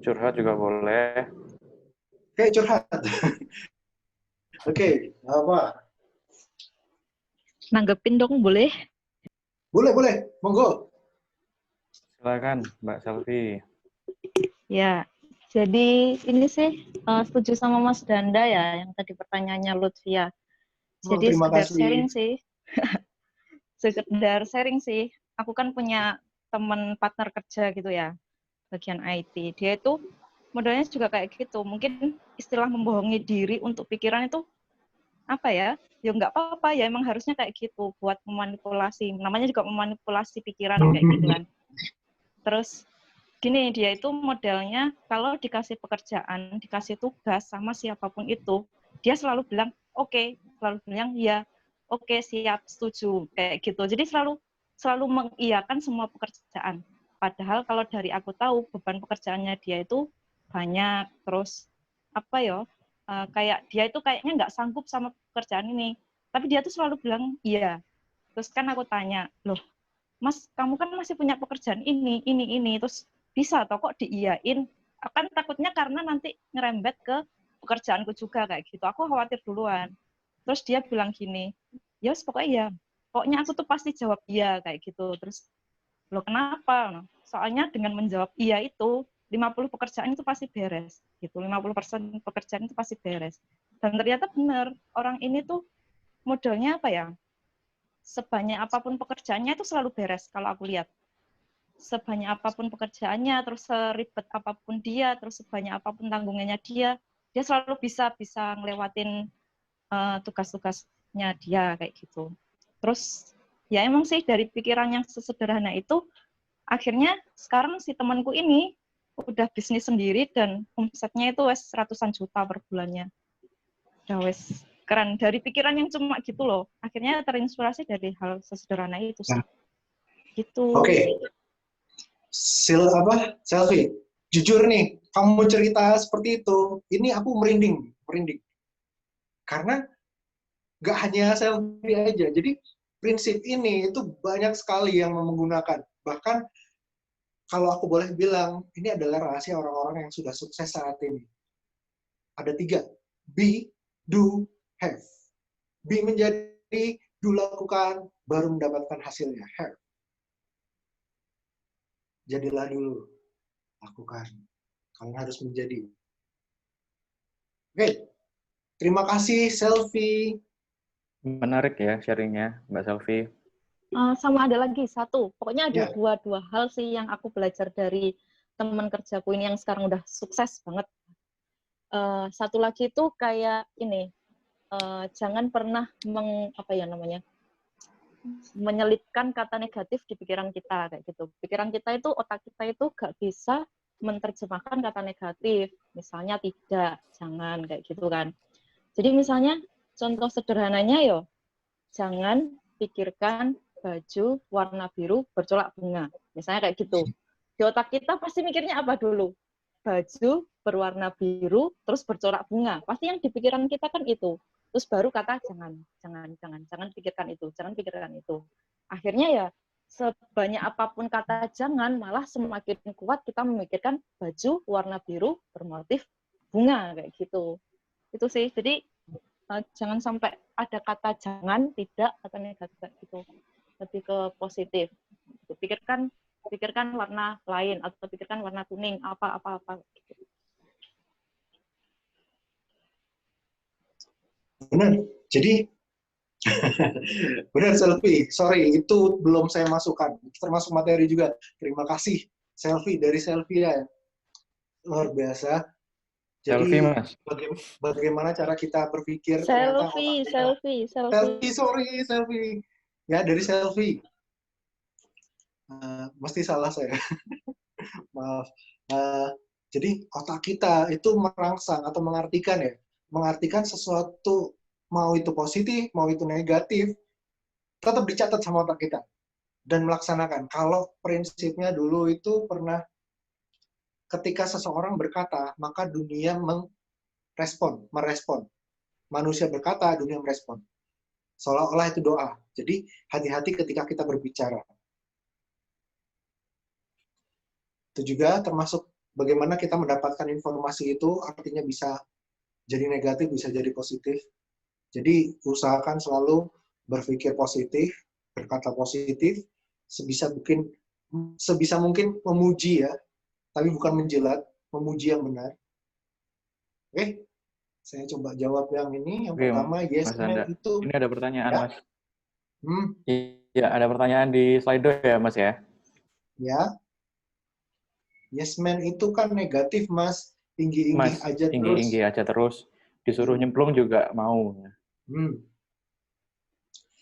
Curhat juga boleh. Oke, curhat. Oke, apa? Nanggepin dong, boleh? Boleh. Monggo. Silakan, Mbak Selvi. Ya, jadi ini sih setuju sama Mas Danda ya, yang tadi pertanyaannya Lutfia. Jadi Terima sekedar kasih. sharing sih. Sekedar sharing sih. Aku kan punya teman partner kerja gitu ya, bagian IT. Dia itu modelnya juga kayak gitu. Mungkin istilah membohongi diri untuk pikiran itu apa ya? Ya nggak apa-apa ya, emang harusnya kayak gitu buat memanipulasi. Namanya juga memanipulasi pikiran kayak gitu kan. Terus gini, dia itu modelnya kalau dikasih pekerjaan, dikasih tugas sama siapapun itu, dia selalu bilang oke, selalu bilang ya, oke, siap, setuju, kayak gitu. Jadi selalu mengiyakan semua pekerjaan. Padahal kalau dari aku tahu beban pekerjaannya dia itu banyak, terus apa ya, kayak dia itu kayaknya nggak sanggup sama pekerjaan ini. Tapi dia tuh selalu bilang iya. Terus kan aku tanya, loh, Mas, kamu kan masih punya pekerjaan ini. Terus bisa toh kok diiyain? Akan takutnya karena nanti ngerembet ke pekerjaanku juga kayak gitu. Aku khawatir duluan. Terus dia bilang gini, ya pokoknya ya, pokoknya aku tuh pasti jawab iya kayak gitu. Terus, loh kenapa? Soalnya dengan menjawab iya itu, 50 pekerjaan itu pasti beres. Gitu, 50% pekerjaan itu pasti beres. Dan ternyata benar, orang ini tuh modelnya apa ya? Sebanyak apapun pekerjaannya itu selalu beres kalau aku lihat. Sebanyak apapun pekerjaannya, terus seribet apapun dia, terus sebanyak apapun tanggungannya dia selalu bisa ngelewatin tugas-tugasnya dia kayak gitu. Terus ya emang sih dari pikiran yang sesederhana itu, akhirnya sekarang si temanku ini udah bisnis sendiri dan omsetnya itu wes ratusan juta per bulannya. Udah wes keren, dari pikiran yang cuma gitu loh. Akhirnya terinspirasi dari hal sesederhana itu sih. Gitu. Oke. Selfie. Jujur nih, kamu cerita seperti itu, ini aku merinding. Karena nggak hanya selfie aja. Jadi prinsip ini itu banyak sekali yang menggunakan. Bahkan kalau aku boleh bilang, ini adalah rahasia orang-orang yang sudah sukses saat ini. Ada 3. Be, do, have. Be menjadi, do lakukan, baru mendapatkan hasilnya. Have. Jadilah dulu, lakukan. Kalian harus menjadi. Oke, terima kasih Selfie. Menarik ya sharingnya, Mbak Selvi. Sama ada lagi satu, pokoknya ada Ya. dua hal sih yang aku belajar dari teman kerjaku ini yang sekarang udah sukses banget. Satu lagi itu kayak ini, jangan pernah menyelipkan kata negatif di pikiran kita kayak gitu. Pikiran kita itu, otak kita itu gak bisa menerjemahkan kata negatif. Misalnya tidak, jangan kayak gitu kan. Jadi misalnya contoh sederhananya yo, jangan pikirkan baju warna biru bercolak bunga. Misalnya kayak gitu. Di otak kita pasti mikirnya apa dulu? Baju berwarna biru terus bercorak bunga. Pasti yang di pikiran kita kan itu. Terus baru kata jangan pikirkan itu. Akhirnya ya sebanyak apapun kata jangan, malah semakin kuat kita memikirkan baju warna biru bermotif bunga kayak gitu. Itu sih. Jadi jangan sampai ada kata jangan, tidak, atau negatif kayak gitu. Lebih ke positif. Pikirkan warna lain atau pikirkan warna kuning apa gitu. Benar. Jadi benar Selfie. Sorry, itu belum saya masukkan. Termasuk materi juga. Terima kasih Selfie dari Selfie ya. Luar biasa. Jadi Selfie, Mas. bagaimana cara kita berpikir ternyata Selfie. Selfie. Ya, dari Selfie. Mesti salah saya. Maaf. Jadi otak kita itu merangsang atau mengartikan sesuatu, mau itu positif, mau itu negatif, tetap dicatat sama otak kita dan melaksanakan. Kalau prinsipnya dulu itu pernah ketika seseorang berkata, maka dunia merespon. Manusia berkata, dunia merespon. Seolah-olah itu doa. Jadi hati-hati ketika kita berbicara. Itu juga termasuk bagaimana kita mendapatkan informasi itu, artinya bisa jadi negatif, bisa jadi positif. Jadi usahakan selalu berpikir positif, berkata positif, sebisa mungkin memuji ya, tapi bukan menjilat, memuji yang benar. Oke, saya coba jawab yang ini. Yang pertama, yes man itu. Ini ada pertanyaan, ya? Mas. Iya, ada pertanyaan di Slido ya, Mas ya? Ya. Yes man itu kan negatif, Mas. Tinggi-tinggi aja terus. Tinggi-tinggi aja terus. Disuruh nyemplung juga mau.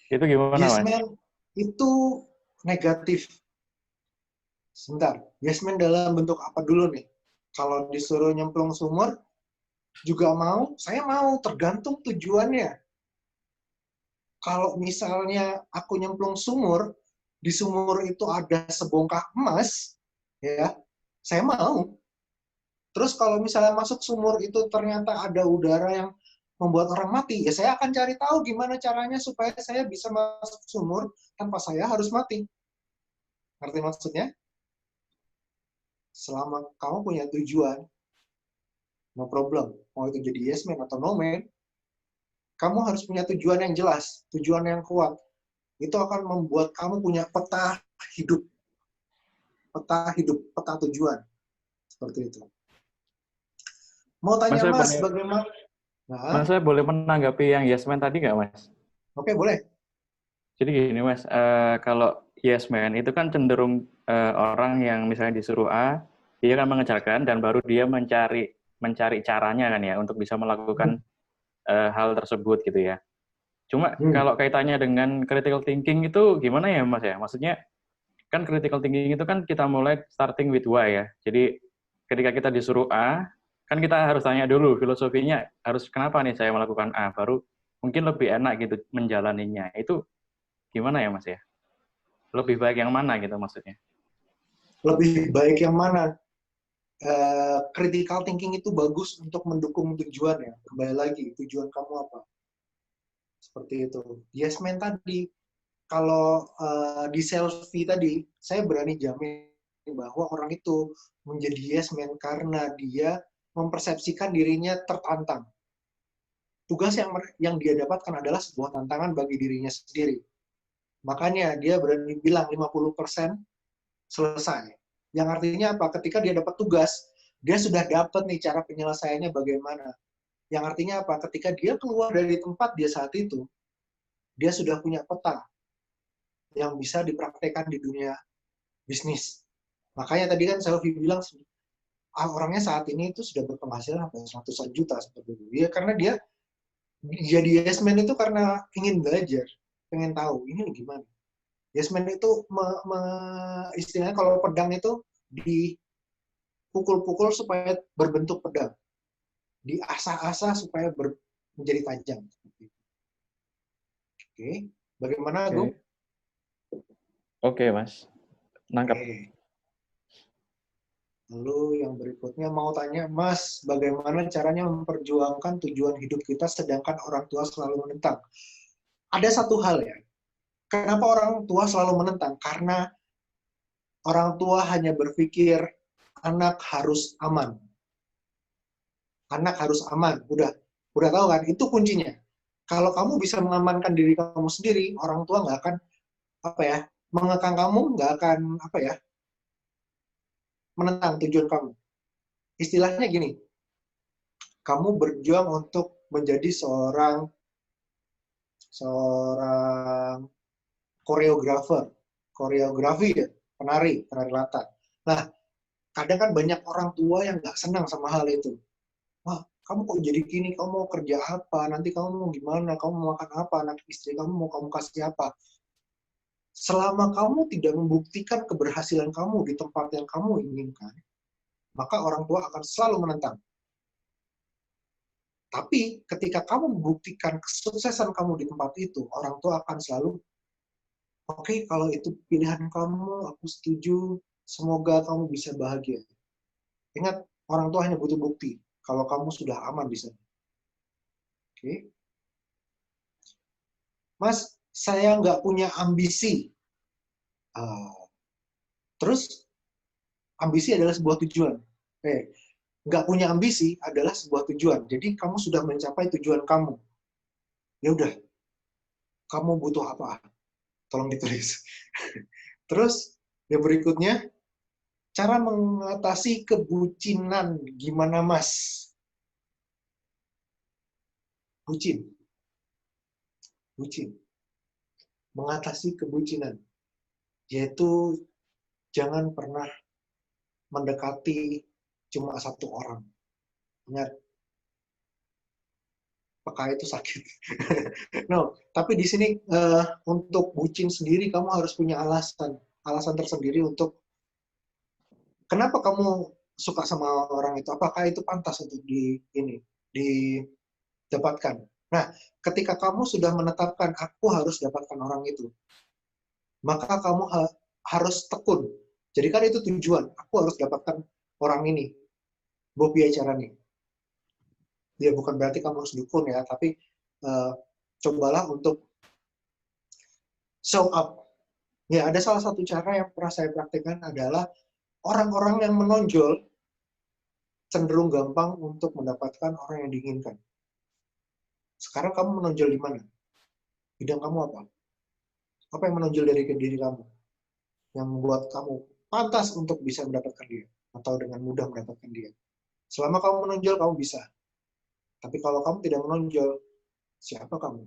Itu gimana, yes Mas? man itu negatif. Sebentar. Yes man dalam bentuk apa dulu nih? Kalau disuruh nyemplung sumur, juga mau? Saya mau, tergantung tujuannya. Kalau misalnya aku nyemplung sumur, di sumur itu ada sebongkah emas, ya, saya mau. Terus kalau misalnya masuk sumur itu ternyata ada udara yang membuat orang mati, ya saya akan cari tahu gimana caranya supaya saya bisa masuk sumur tanpa saya harus mati. Ngerti maksudnya? Selama kamu punya tujuan, no problem. Mau itu jadi yes man atau no man, kamu harus punya tujuan yang jelas, tujuan yang kuat. Itu akan membuat kamu punya peta hidup, peta tujuan. Seperti itu. Mau tanya Mas, bagaimana? Mas, saya boleh menanggapi yang yes man tadi nggak, Mas? Oke, boleh. Jadi gini, Mas, kalau yes man itu kan cenderung orang yang misalnya disuruh A, dia akan mengejarkan dan baru dia mencari caranya kan ya untuk bisa melakukan hal tersebut gitu ya. Cuma kalau kaitannya dengan critical thinking itu gimana ya, Mas ya? Maksudnya kan critical thinking itu kan kita mulai starting with why ya. Jadi ketika kita disuruh A, kan kita harus tanya dulu filosofinya, harus kenapa nih saya melakukan A, baru mungkin lebih enak gitu menjalaninya. Itu gimana ya, Mas ya? Lebih baik yang mana gitu maksudnya? Lebih baik yang mana? Critical thinking itu bagus untuk mendukung tujuan ya. Kembali lagi, tujuan kamu apa? Seperti itu. Yes man tadi, kalau di selfie tadi, saya berani jamin bahwa orang itu menjadi yes man karena dia mempersepsikan dirinya tertantang. Tugas yang dia dapatkan adalah sebuah tantangan bagi dirinya sendiri. Makanya dia berani bilang 50% selesai. Yang artinya apa? Ketika dia dapat tugas, dia sudah dapat nih cara penyelesaiannya bagaimana. Yang artinya apa? Ketika dia keluar dari tempat dia saat itu, dia sudah punya peta yang bisa dipraktekkan di dunia bisnis. Makanya tadi kan Selvi bilang, orangnya saat ini itu sudah berpenghasilan sampai ratusan juta seperti itu. Ya, karena dia jadi yes man itu karena ingin belajar, pengen tahu ini gimana. Yes man itu istilahnya kalau pedang itu dipukul-pukul supaya berbentuk pedang, diasah-asah supaya menjadi tajam. Oke, bagaimana Agung? Oke, Mas. Nangkep. Lalu yang berikutnya mau tanya, Mas, bagaimana caranya memperjuangkan tujuan hidup kita sedangkan orang tua selalu menentang? Ada satu hal ya, Kenapa orang tua selalu menentang? Karena orang tua hanya berpikir anak harus aman. Anak harus aman. Udah tahu kan? Itu kuncinya. Kalau kamu bisa mengamankan diri kamu sendiri, orang tua nggak akan mengekang kamu, nggak akan menentang tujuan kamu. Istilahnya gini, kamu berjuang untuk menjadi seorang koreografi ya, penari latar. Nah, kadang kan banyak orang tua yang nggak senang sama hal itu. Wah, kamu kok jadi gini, kamu mau kerja apa, nanti kamu mau gimana, kamu mau makan apa, anak istri kamu mau kamu kasih apa. Selama kamu tidak membuktikan keberhasilan kamu di tempat yang kamu inginkan, maka orang tua akan selalu menentang. Tapi ketika kamu membuktikan kesuksesan kamu di tempat itu, orang tua akan selalu, oke, kalau itu pilihan kamu, aku setuju, semoga kamu bisa bahagia. Ingat, orang tua hanya butuh bukti kalau kamu sudah aman di sana. Oke. Mas, saya nggak punya ambisi. Terus, ambisi adalah sebuah tujuan. Nggak punya ambisi adalah sebuah tujuan. Jadi, kamu sudah mencapai tujuan kamu. Ya udah, kamu butuh apa? Tolong ditulis. Terus, yang berikutnya, cara mengatasi kebucinan. Gimana, Mas? Bucin. Mengatasi kebucinan. Yaitu jangan pernah mendekati cuma satu orang. Ingat, peka itu sakit. No, tapi di sini untuk bucin sendiri kamu harus punya alasan tersendiri untuk kenapa kamu suka sama orang itu. Apakah itu pantas untuk didapatkan? Nah, ketika kamu sudah menetapkan aku harus dapatkan orang itu, maka kamu harus tekun. Jadi kan itu tujuan. Aku harus dapatkan orang ini. Bopi caranya. Ya bukan berarti kamu harus dukun ya, tapi cobalah untuk show up. Ya ada salah satu cara yang pernah saya praktikkan adalah orang-orang yang menonjol cenderung gampang untuk mendapatkan orang yang diinginkan. Sekarang kamu menonjol di mana? Bidang kamu apa? Apa yang menonjol dari diri kamu? Yang membuat kamu pantas untuk bisa mendapatkan dia. Atau dengan mudah mendapatkan dia. Selama kamu menonjol, kamu bisa. Tapi kalau kamu tidak menonjol, siapa kamu?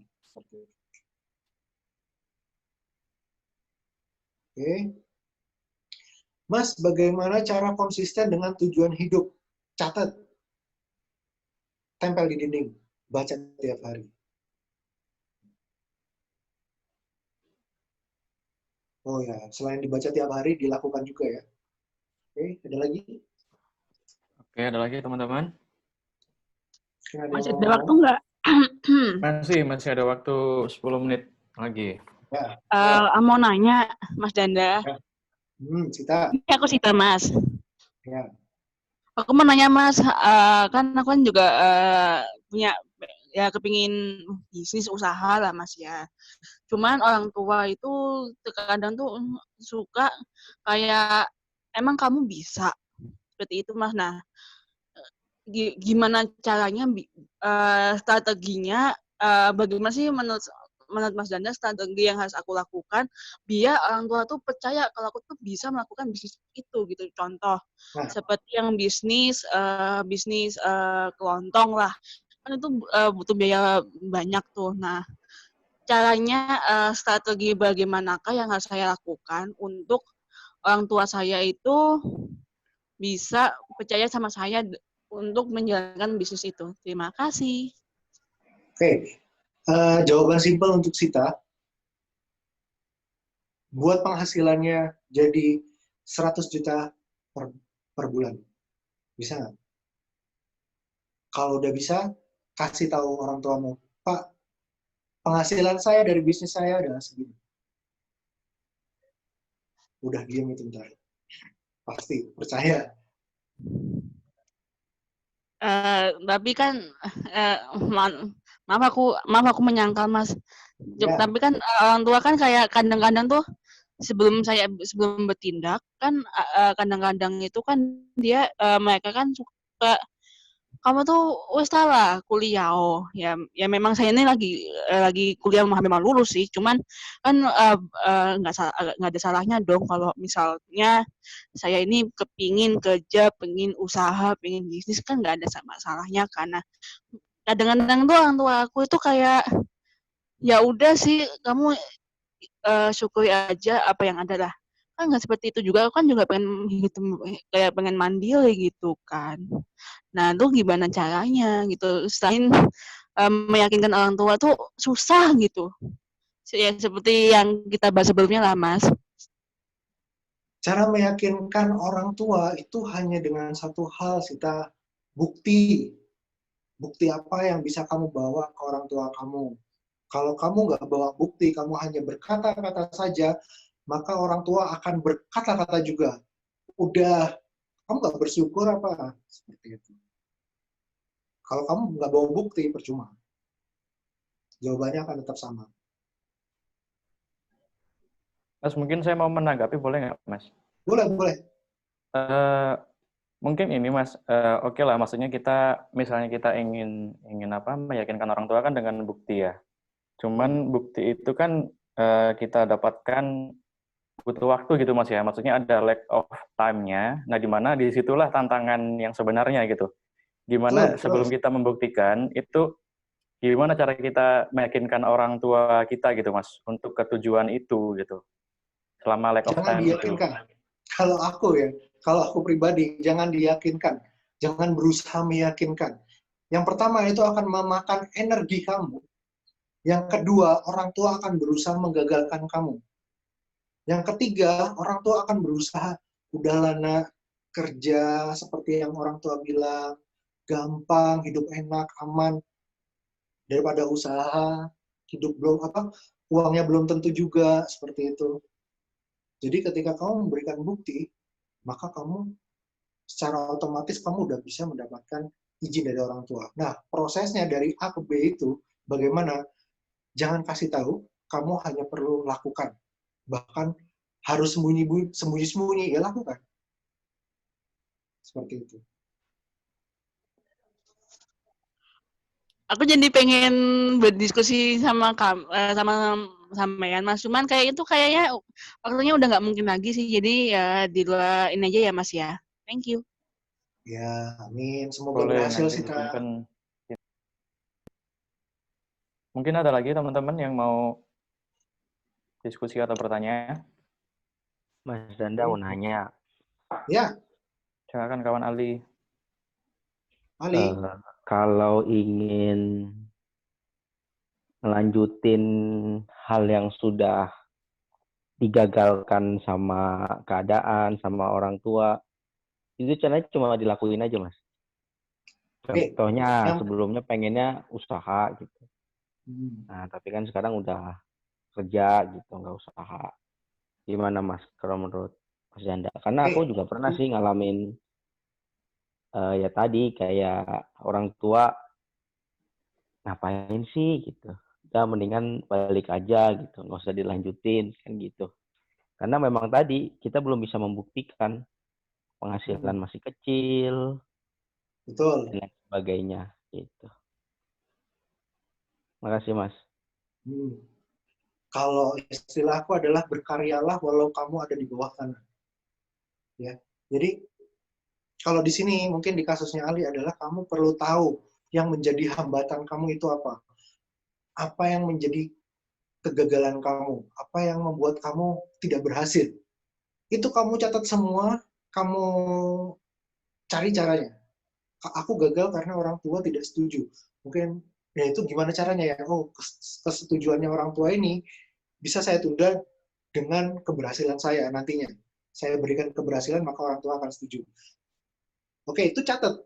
Oke. Mas, bagaimana cara konsisten dengan tujuan hidup? Catat. Tempel di dinding. Baca tiap hari. Oh ya, selain dibaca tiap hari, dilakukan juga ya. Oke, ada lagi? Oke, ada lagi teman-teman? Masih ada waktu nggak? Masih ada waktu 10 menit lagi. Ya. Mau nanya, Mas Danda. Ya. Sita. Ini aku Sita, Mas. Ya. Aku mau nanya, Mas. Kan aku kan juga punya ya kepingin bisnis usaha lah, Mas ya. Cuman orang tua itu terkadang tuh suka kayak emang kamu bisa seperti itu, Mas. Nah, gimana caranya strateginya bagaimana sih menurut Mas Danda strategi yang harus aku lakukan biar orang tua tuh percaya kalau aku tuh bisa melakukan bisnis itu gitu. Contoh seperti yang bisnis kelontong lah, kan itu butuh biaya banyak tuh. Nah, caranya strategi bagaimanakah yang harus saya lakukan untuk orang tua saya itu bisa percaya sama saya untuk menjalankan bisnis itu. Terima kasih. Oke, jawaban simpel untuk Sita. Buat penghasilannya jadi 100 juta per bulan. Bisa nggak? Kalau udah bisa, kasih tahu orang tuamu, Pak, penghasilan saya dari bisnis saya adalah segini. Udah diam itu bentar. Pasti, percaya. Tapi kan maaf aku menyangkal, Mas. Ya, Tapi kan orang tua kan kayak kadang-kadang tuh sebelum bertindak kan kadang-kadang itu kan mereka kan suka kamu tuh wes salah kuliah. Oh ya memang saya ini lagi kuliah memang lulus sih, cuman kan nggak ada salahnya dong kalau misalnya saya ini kepingin kerja, pengen usaha, pengen bisnis, kan nggak ada salahnya. Karena kadang-kadang tuh orang tua aku itu kayak ya udah sih kamu syukuri aja apa yang ada lah. Kan nggak seperti itu juga, aku kan juga pengen kayak pengen mandiri gitu kan. Nah, itu gimana caranya gitu? Selain meyakinkan orang tua tuh susah gitu. Ya seperti yang kita bahas sebelumnya lah, Mas. cara meyakinkan orang tua itu hanya dengan satu hal, Sita. Bukti. Bukti apa yang bisa kamu bawa ke orang tua kamu. Kalau kamu nggak bawa bukti, kamu hanya berkata-kata saja, maka orang tua akan berkata-kata juga. Udah, kamu nggak bersyukur apa? Seperti itu. Kalau kamu nggak bawa bukti, percuma. Jawabannya akan tetap sama. Mas, mungkin saya mau menanggapi, boleh nggak, Mas? Boleh, boleh. Mungkin ini, Mas, oke lah, maksudnya misalnya kita ingin apa, meyakinkan orang tua kan dengan bukti ya. Cuman bukti itu kan kita dapatkan butuh waktu gitu, Mas ya. Maksudnya ada lack of time-nya. Nah, di mana disitulah tantangan yang sebenarnya gitu. Gimana Betul, sebelum betul. kita membuktikan itu, gimana cara kita meyakinkan orang tua kita gitu, Mas, untuk ketujuan itu gitu. Selama lack of Jangan time itu. diyakinkan. Kalau aku pribadi, jangan diyakinkan. Jangan berusaha meyakinkan. Yang pertama itu akan memakan energi kamu. Yang kedua, orang tua akan berusaha menggagalkan kamu. Yang ketiga, orang tua akan berusaha, udahlah nak, kerja seperti yang orang tua bilang, gampang, hidup enak, aman, daripada usaha, hidup uangnya belum tentu juga, seperti itu. Jadi ketika kamu memberikan bukti, maka kamu secara otomatis kamu udah bisa mendapatkan izin dari orang tua. Nah, prosesnya dari A ke B itu bagaimana? Jangan kasih tahu, kamu hanya perlu lakukan. Bahkan harus sembunyi-sembunyi, ya lakukan. Seperti itu. Aku jadi pengen berdiskusi sama sampean, Mas. Cuman kayaknya waktunya udah nggak mungkin lagi sih. Jadi ya di luar ini aja ya, Mas ya. Thank you. Ya, amin. Semoga Boleh berhasil, nanti Sita. disimpan. Mungkin ada lagi teman-teman yang mau diskusi atau bertanya? Mas Danda mau nanya. Ya, Silakan kawan Ali. Ali. Kalau ingin melanjutin hal yang sudah digagalkan sama keadaan, sama orang tua, itu caranya cuma dilakuin aja, Mas. Contohnya sebelumnya pengennya usaha gitu. Nah, tapi kan sekarang udah kerja gitu, nggak usaha. Gimana, Mas, kalau menurut Mas Danda? Karena aku juga pernah sih ngalamin ya tadi kayak orang tua ngapain sih gitu. Udah mendingan balik aja gitu, nggak usah dilanjutin kan gitu. Karena memang tadi kita belum bisa membuktikan penghasilan masih kecil, betul, dan lain sebagainya gitu. Makasih, Mas. Kalau istilahku adalah berkaryalah walau kamu ada di bawah tanah. Ya, jadi kalau di sini mungkin di kasusnya Ali adalah kamu perlu tahu yang menjadi hambatan kamu itu apa. Apa yang menjadi kegagalan kamu, apa yang membuat kamu tidak berhasil. Itu kamu catat semua, kamu cari caranya. Aku gagal karena orang tua tidak setuju. Mungkin ya itu gimana caranya ya? Oh, kesetujuannya orang tua ini bisa saya tunda dengan keberhasilan saya nantinya. Saya berikan keberhasilan, maka orang tua akan setuju. Oke, itu catat.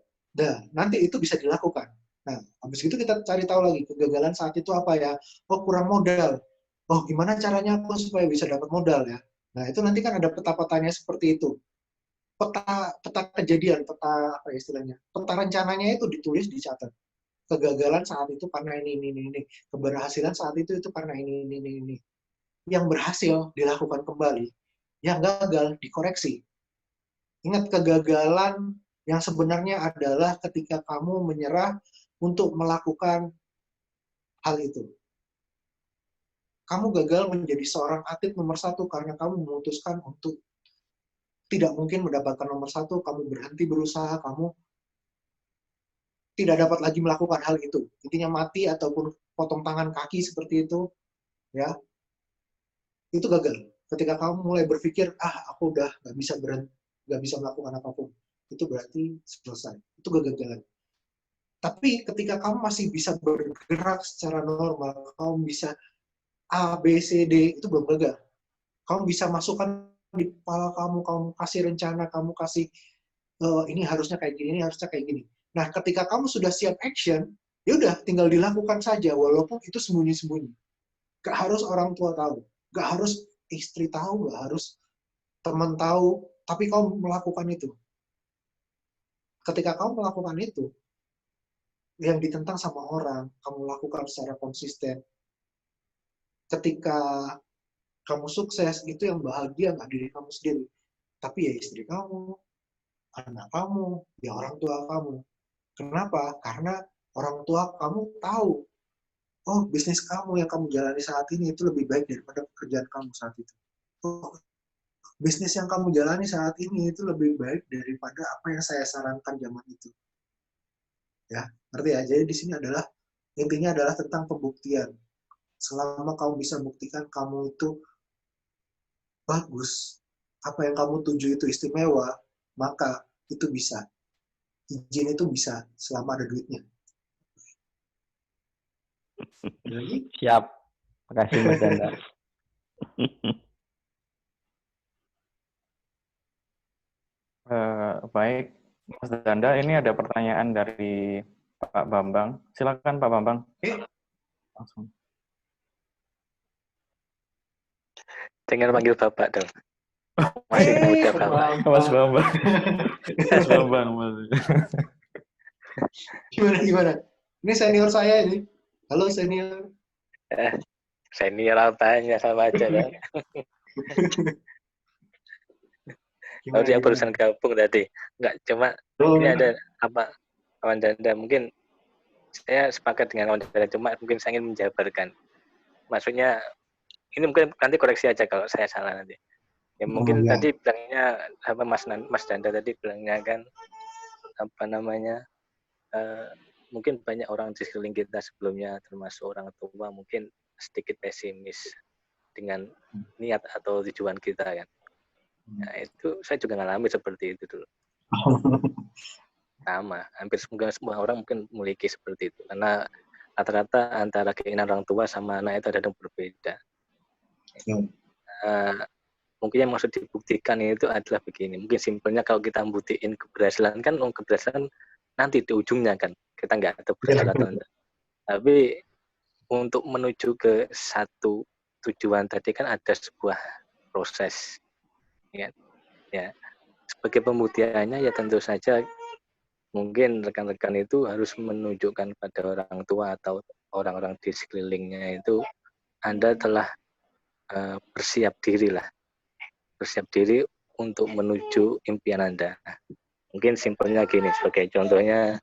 Nanti itu bisa dilakukan. Nah, habis itu kita cari tahu lagi, kegagalan saat itu apa ya? Oh, kurang modal. Oh, gimana caranya aku supaya bisa dapat modal ya? Nah, itu nanti kan ada peta-petanya seperti itu. Peta kejadian, peta apa istilahnya? Peta rencananya itu ditulis, dicatat. kegagalan saat itu karena ini. Keberhasilan saat itu karena ini. Yang berhasil dilakukan kembali, yang gagal dikoreksi. Ingat, kegagalan yang sebenarnya adalah ketika kamu menyerah untuk melakukan hal itu. Kamu gagal menjadi seorang atlet nomor 1 karena kamu memutuskan untuk tidak mungkin mendapatkan nomor 1, kamu berhenti berusaha, kamu tidak dapat lagi melakukan hal itu. Intinya mati ataupun potong tangan kaki seperti itu, ya, itu gagal. Ketika kamu mulai berpikir, aku udah nggak bisa melakukan apapun, itu berarti selesai. Itu kegagalan. Tapi ketika kamu masih bisa bergerak secara normal, kamu bisa A, B, C, D, itu belum gagal. Kamu bisa masukkan di kepala kamu kasih rencana, kamu kasih ini harusnya kayak gini, ini harusnya kayak gini. Nah, ketika kamu sudah siap action, ya udah tinggal dilakukan saja, walaupun itu sembunyi-sembunyi. Gak harus orang tua tahu, gak harus istri tahu, gak harus teman tahu, tapi kamu melakukan itu. Ketika kamu melakukan itu, yang ditentang sama orang, kamu lakukan secara konsisten. Ketika kamu sukses, itu yang bahagia nggak diri kamu sendiri, tapi ya istri kamu, anak kamu, ya orang tua kamu. Kenapa? Karena orang tua kamu tahu, oh, bisnis kamu yang kamu jalani saat ini itu lebih baik daripada pekerjaan kamu saat itu. Oh, bisnis yang kamu jalani saat ini itu lebih baik daripada apa yang saya sarankan zaman itu. Ya, ngerti ya? Jadi di sini intinya adalah tentang pembuktian. Selama kamu bisa buktikan kamu itu bagus, apa yang kamu tuju itu istimewa, maka itu bisa. Izin itu bisa selama ada duitnya. Siap. Makasih Mas Danda. Baik, Mas Danda, ini ada pertanyaan dari Pak Bambang. Silakan Pak Bambang. Langsung. Jangan panggil Bapak dong. Masih muda Bapak. Mas Bambang. Mas Bambang. Gimana? Ini senior saya ini. Halo senior. Senior apanya, sama aja kan. Lalu yang barusan gabung tadi. Enggak, cuma ini ada apa, kawan Danda. Mungkin saya sepakat dengan kawan Danda, cuma mungkin saya ingin menjabarkan. Maksudnya, ini mungkin nanti koreksi aja kalau saya salah nanti. Ya mungkin tadi bilangnya apa Mas Danda tadi bilangnya kan apa namanya mungkin banyak orang di sekeliling kita sebelumnya termasuk orang tua mungkin sedikit pesimis dengan niat atau tujuan kita kan. Nah, itu saya juga ngalami seperti itu dulu. Sama, hampir semua orang mungkin memiliki seperti itu karena rata-rata antara keinginan orang tua sama anak itu ada yang berbeda. Mungkin yang maksud dibuktikan itu adalah begini. Mungkin simpelnya kalau kita buktiin keberhasilan kan, keberhasilan nanti di ujungnya kan. Kita nggak ada berhasil atau enggak. Tapi untuk menuju ke satu tujuan tadi kan ada sebuah proses. Ya. Sebagai pembuktiannya ya tentu saja mungkin rekan-rekan itu harus menunjukkan pada orang tua atau orang-orang di sekelilingnya itu Anda telah bersiap diri untuk menuju impian Anda. Mungkin simpelnya gini, sebagai contohnya,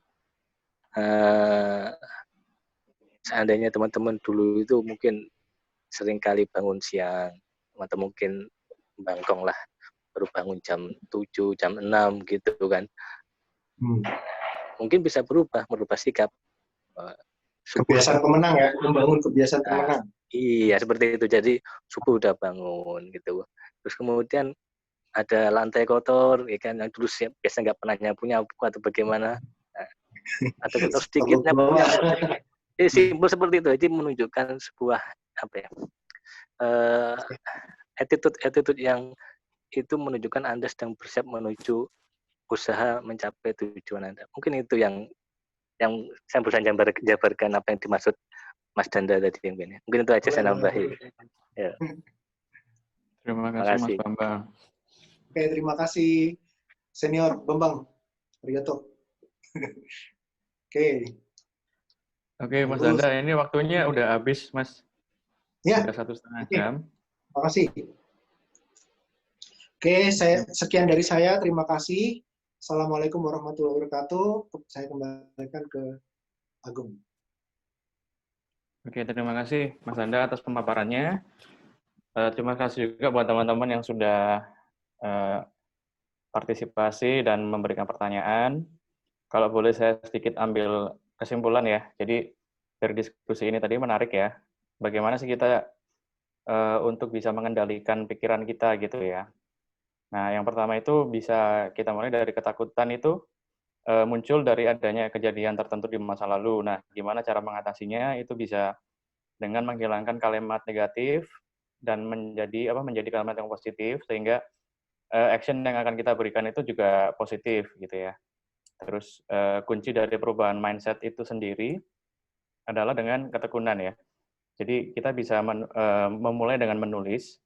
seandainya teman-teman dulu itu mungkin sering kali bangun siang, atau mungkin bangkong lah, baru bangun jam 7, jam 6 gitu kan. Mungkin bisa merubah sikap. Kebiasaan pemenang ya, membangun kebiasaan pemenang. Iya, seperti itu. Jadi subuh udah bangun gitu. Terus kemudian ada lantai kotor, ya kan, yang dulu biasa nggak pernah nyapunya atau bagaimana. Ada kotor sedikit nyapunya. Jadi simpel seperti itu. Jadi menunjukkan sebuah apa ya? Attitude yang itu menunjukkan Anda sedang bersiap menuju usaha mencapai tujuan Anda. Mungkin itu yang saya berusaha jabarkan apa yang dimaksud Mas Danda tadi. Mungkin itu aja saya nambahin. Ya. Terima kasih Mas Bambang. Oke, terima kasih senior Bambang. Arigato. Oke. Oke, Mas Bagus. Danda, ini waktunya udah habis, Mas. Ya, Udah 1,5 oke. jam. Terima kasih. Oke, sekian dari saya. Terima kasih. Assalamualaikum warahmatullahi wabarakatuh. Saya kembalikan ke Agung. Oke, terima kasih Mas Danda atas pemaparannya. Terima kasih juga buat teman-teman yang sudah partisipasi dan memberikan pertanyaan. Kalau boleh saya sedikit ambil kesimpulan ya. Jadi dari diskusi ini tadi menarik ya. Bagaimana sih kita untuk bisa mengendalikan pikiran kita gitu ya. Nah, yang pertama itu bisa kita mulai dari ketakutan itu muncul dari adanya kejadian tertentu di masa lalu. Nah, gimana cara mengatasinya? Itu bisa dengan menghilangkan kalimat negatif dan menjadi kalimat yang positif sehingga action yang akan kita berikan itu juga positif gitu ya. Terus kunci dari perubahan mindset itu sendiri adalah dengan ketekunan ya. Jadi kita bisa memulai dengan menulis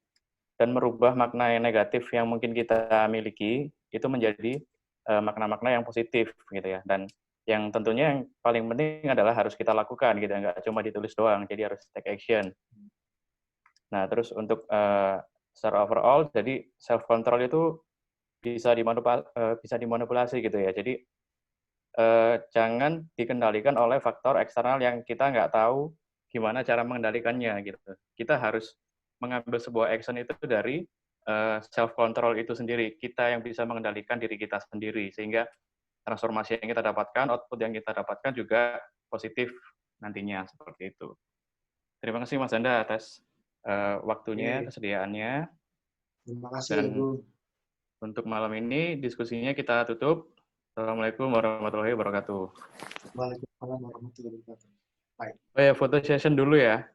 dan merubah makna yang negatif yang mungkin kita miliki itu menjadi makna-makna yang positif gitu ya. Dan yang tentunya yang paling penting adalah harus kita lakukan gitu, nggak cuma ditulis doang, jadi harus take action. Nah, terus untuk secara overall, jadi self control itu bisa dimanipulasi gitu ya. Jadi jangan dikendalikan oleh faktor eksternal yang kita nggak tahu gimana cara mengendalikannya gitu. Kita harus mengambil sebuah action itu dari self control itu sendiri. Kita yang bisa mengendalikan diri kita sendiri sehingga transformasi yang kita dapatkan, output yang kita dapatkan juga positif nantinya seperti itu. Terima kasih Mas Danda atas waktunya, kesediaannya. Terima kasih, Dan Agung. untuk malam ini diskusinya kita tutup. Assalamualaikum warahmatullahi wabarakatuh. Waalaikumsalam warahmatullahi wabarakatuh. Baik. Oh ya, foto session dulu ya.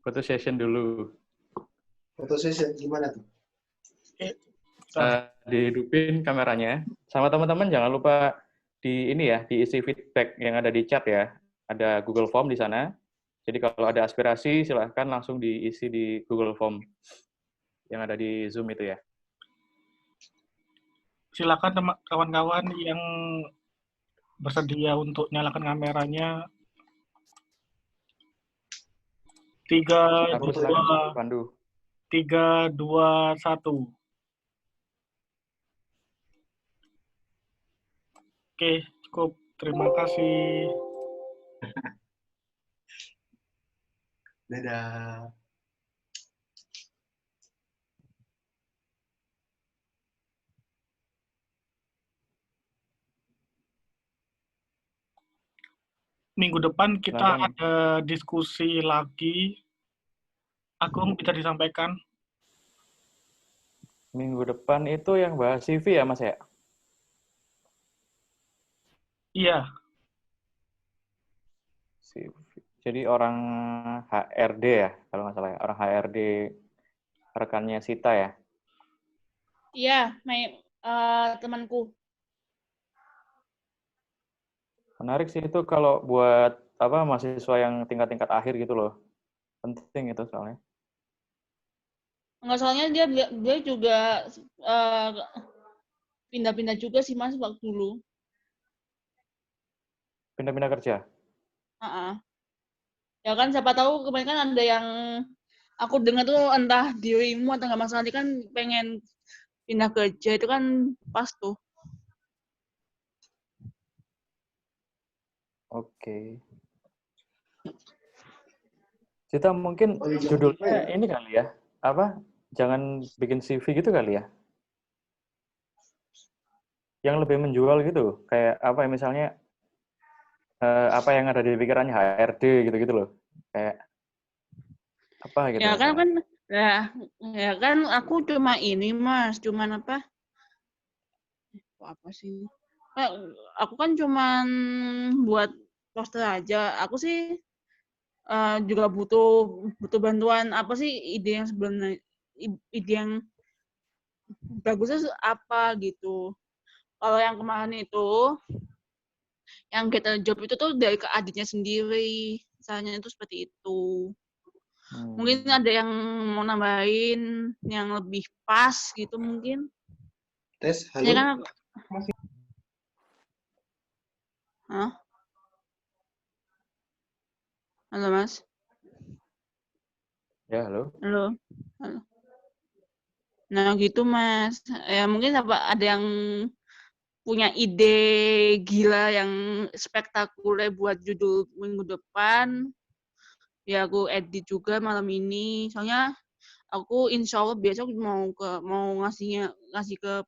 Foto session dulu. Foto session gimana tuh? Dihidupin kameranya. Sama teman-teman jangan lupa diisi feedback yang ada di chat ya. Ada Google Form di sana. Jadi kalau ada aspirasi silahkan langsung diisi di Google Form yang ada di Zoom itu ya. Silakan kawan-kawan yang bersedia untuk nyalakan kameranya. 3, Aku 2, silakan Pandu. 3, 2, 1. Oke, cukup. Terima kasih. Dadah. Minggu depan kita Silakan. ada diskusi lagi. Agung bisa disampaikan. Minggu depan itu yang bahas CV ya, Mas ya? Iya. CV. Jadi orang HRD ya, kalau nggak salah ya. Orang HRD rekannya Sita ya. Iya, temanku. Menarik sih itu kalau buat mahasiswa yang tingkat-tingkat akhir gitu loh. Penting itu soalnya. Enggak, soalnya dia juga pindah-pindah juga sih Mas waktu dulu. Pindah-pindah kerja. Ya kan siapa tahu kemarin kan ada yang aku dengar tuh entah dirimu atau nggak masalah, dia kan pengen pindah kerja, itu kan pas tuh. Oke. Kita mungkin judulnya ini kali ya. Jangan bikin CV gitu kali ya. Yang lebih menjual gitu. Kayak misalnya apa yang ada di pikirannya HRD gitu-gitu loh. Kayak apa gitu. Ya kan aku cuma ini Mas, cuman apa sih? Aku kan cuman buat poster aja. Aku sih juga butuh bantuan apa sih ide yang sebenarnya, ide yang bagusnya apa gitu. Kalau yang kemarin itu yang kita job itu tuh dari ke adiknya sendiri, misalnya itu seperti itu. Mungkin ada yang mau nambahin yang lebih pas gitu mungkin. Tes, halo. Ya kan? Hah? Halo, Mas. Ya, halo. Halo. Halo. Nah, gitu, Mas. Ya, mungkin ada yang punya ide gila yang spektakuler buat judul minggu depan. Ya, aku edit juga malam ini. Soalnya aku insya Allah besok mau ngasih ke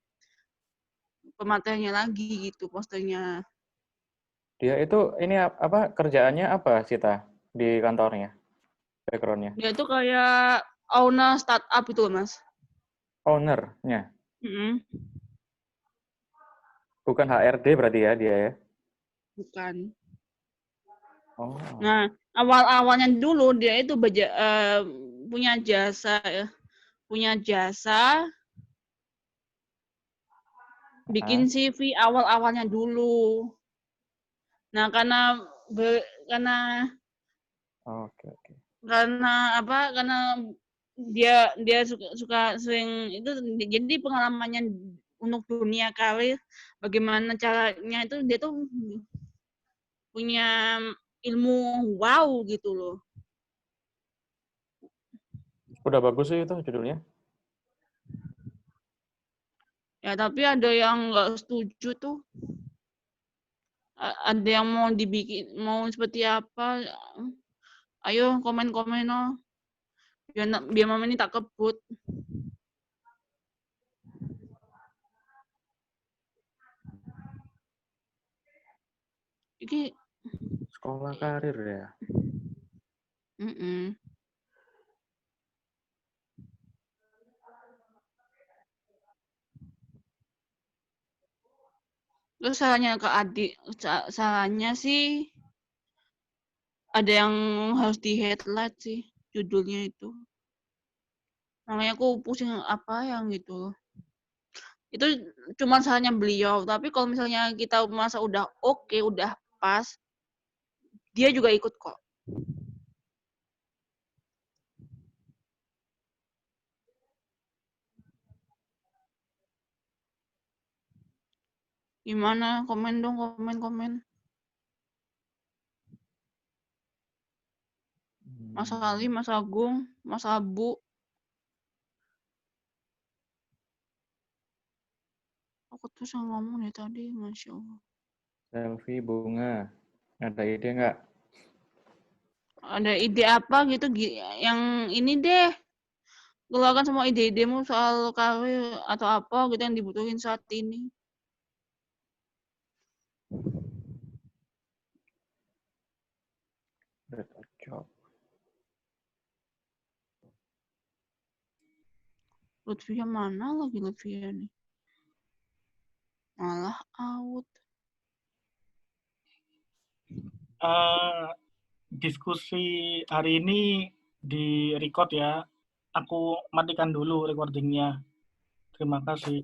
pematerinya lagi gitu posternya. Dia itu ini apa kerjaannya apa, Sita, di kantornya, background-nya? Dia tuh kayak owner startup itu loh, Mas. Owner-nya? Mm-mm. Bukan HRD berarti ya dia ya? Bukan. Oh. Nah, awal-awalnya dulu dia itu punya jasa ya. Punya jasa bikin CV awal-awalnya dulu. Nah, karena Oke. karena dia suka sering itu, jadi pengalamannya untuk dunia karir bagaimana caranya itu dia tuh punya ilmu wow gitu loh. Udah bagus sih itu judulnya. Ya, tapi ada yang nggak setuju tuh. Ada yang mau dibikin, mau seperti apa. Ayo komen-komen oh. Biar mama ini tak kebut. Iki Sekolah karir ya. mm-mm. Terus sarannya sih ada yang harus di headlight sih judulnya itu. Namanya aku pusing apa yang gitu. Itu cuma sarannya beliau, tapi kalau misalnya kita masa udah oke, udah pas, dia juga ikut kok. Gimana? Komen dong, komen. Mas Ali, Mas Agung, Mas Abu. Aku tuh sama ngomong ya tadi, Masya Allah. Selfie bunga. Ada ide nggak? Ada ide apa gitu, yang ini deh. Keluarkan semua ide-idemu soal karir atau apa gitu yang dibutuhin saat ini. Job. Lutfia mana lagi Lutfia nih? Malah out. Diskusi hari ini di record ya. Aku matikan dulu recordingnya. Terima kasih.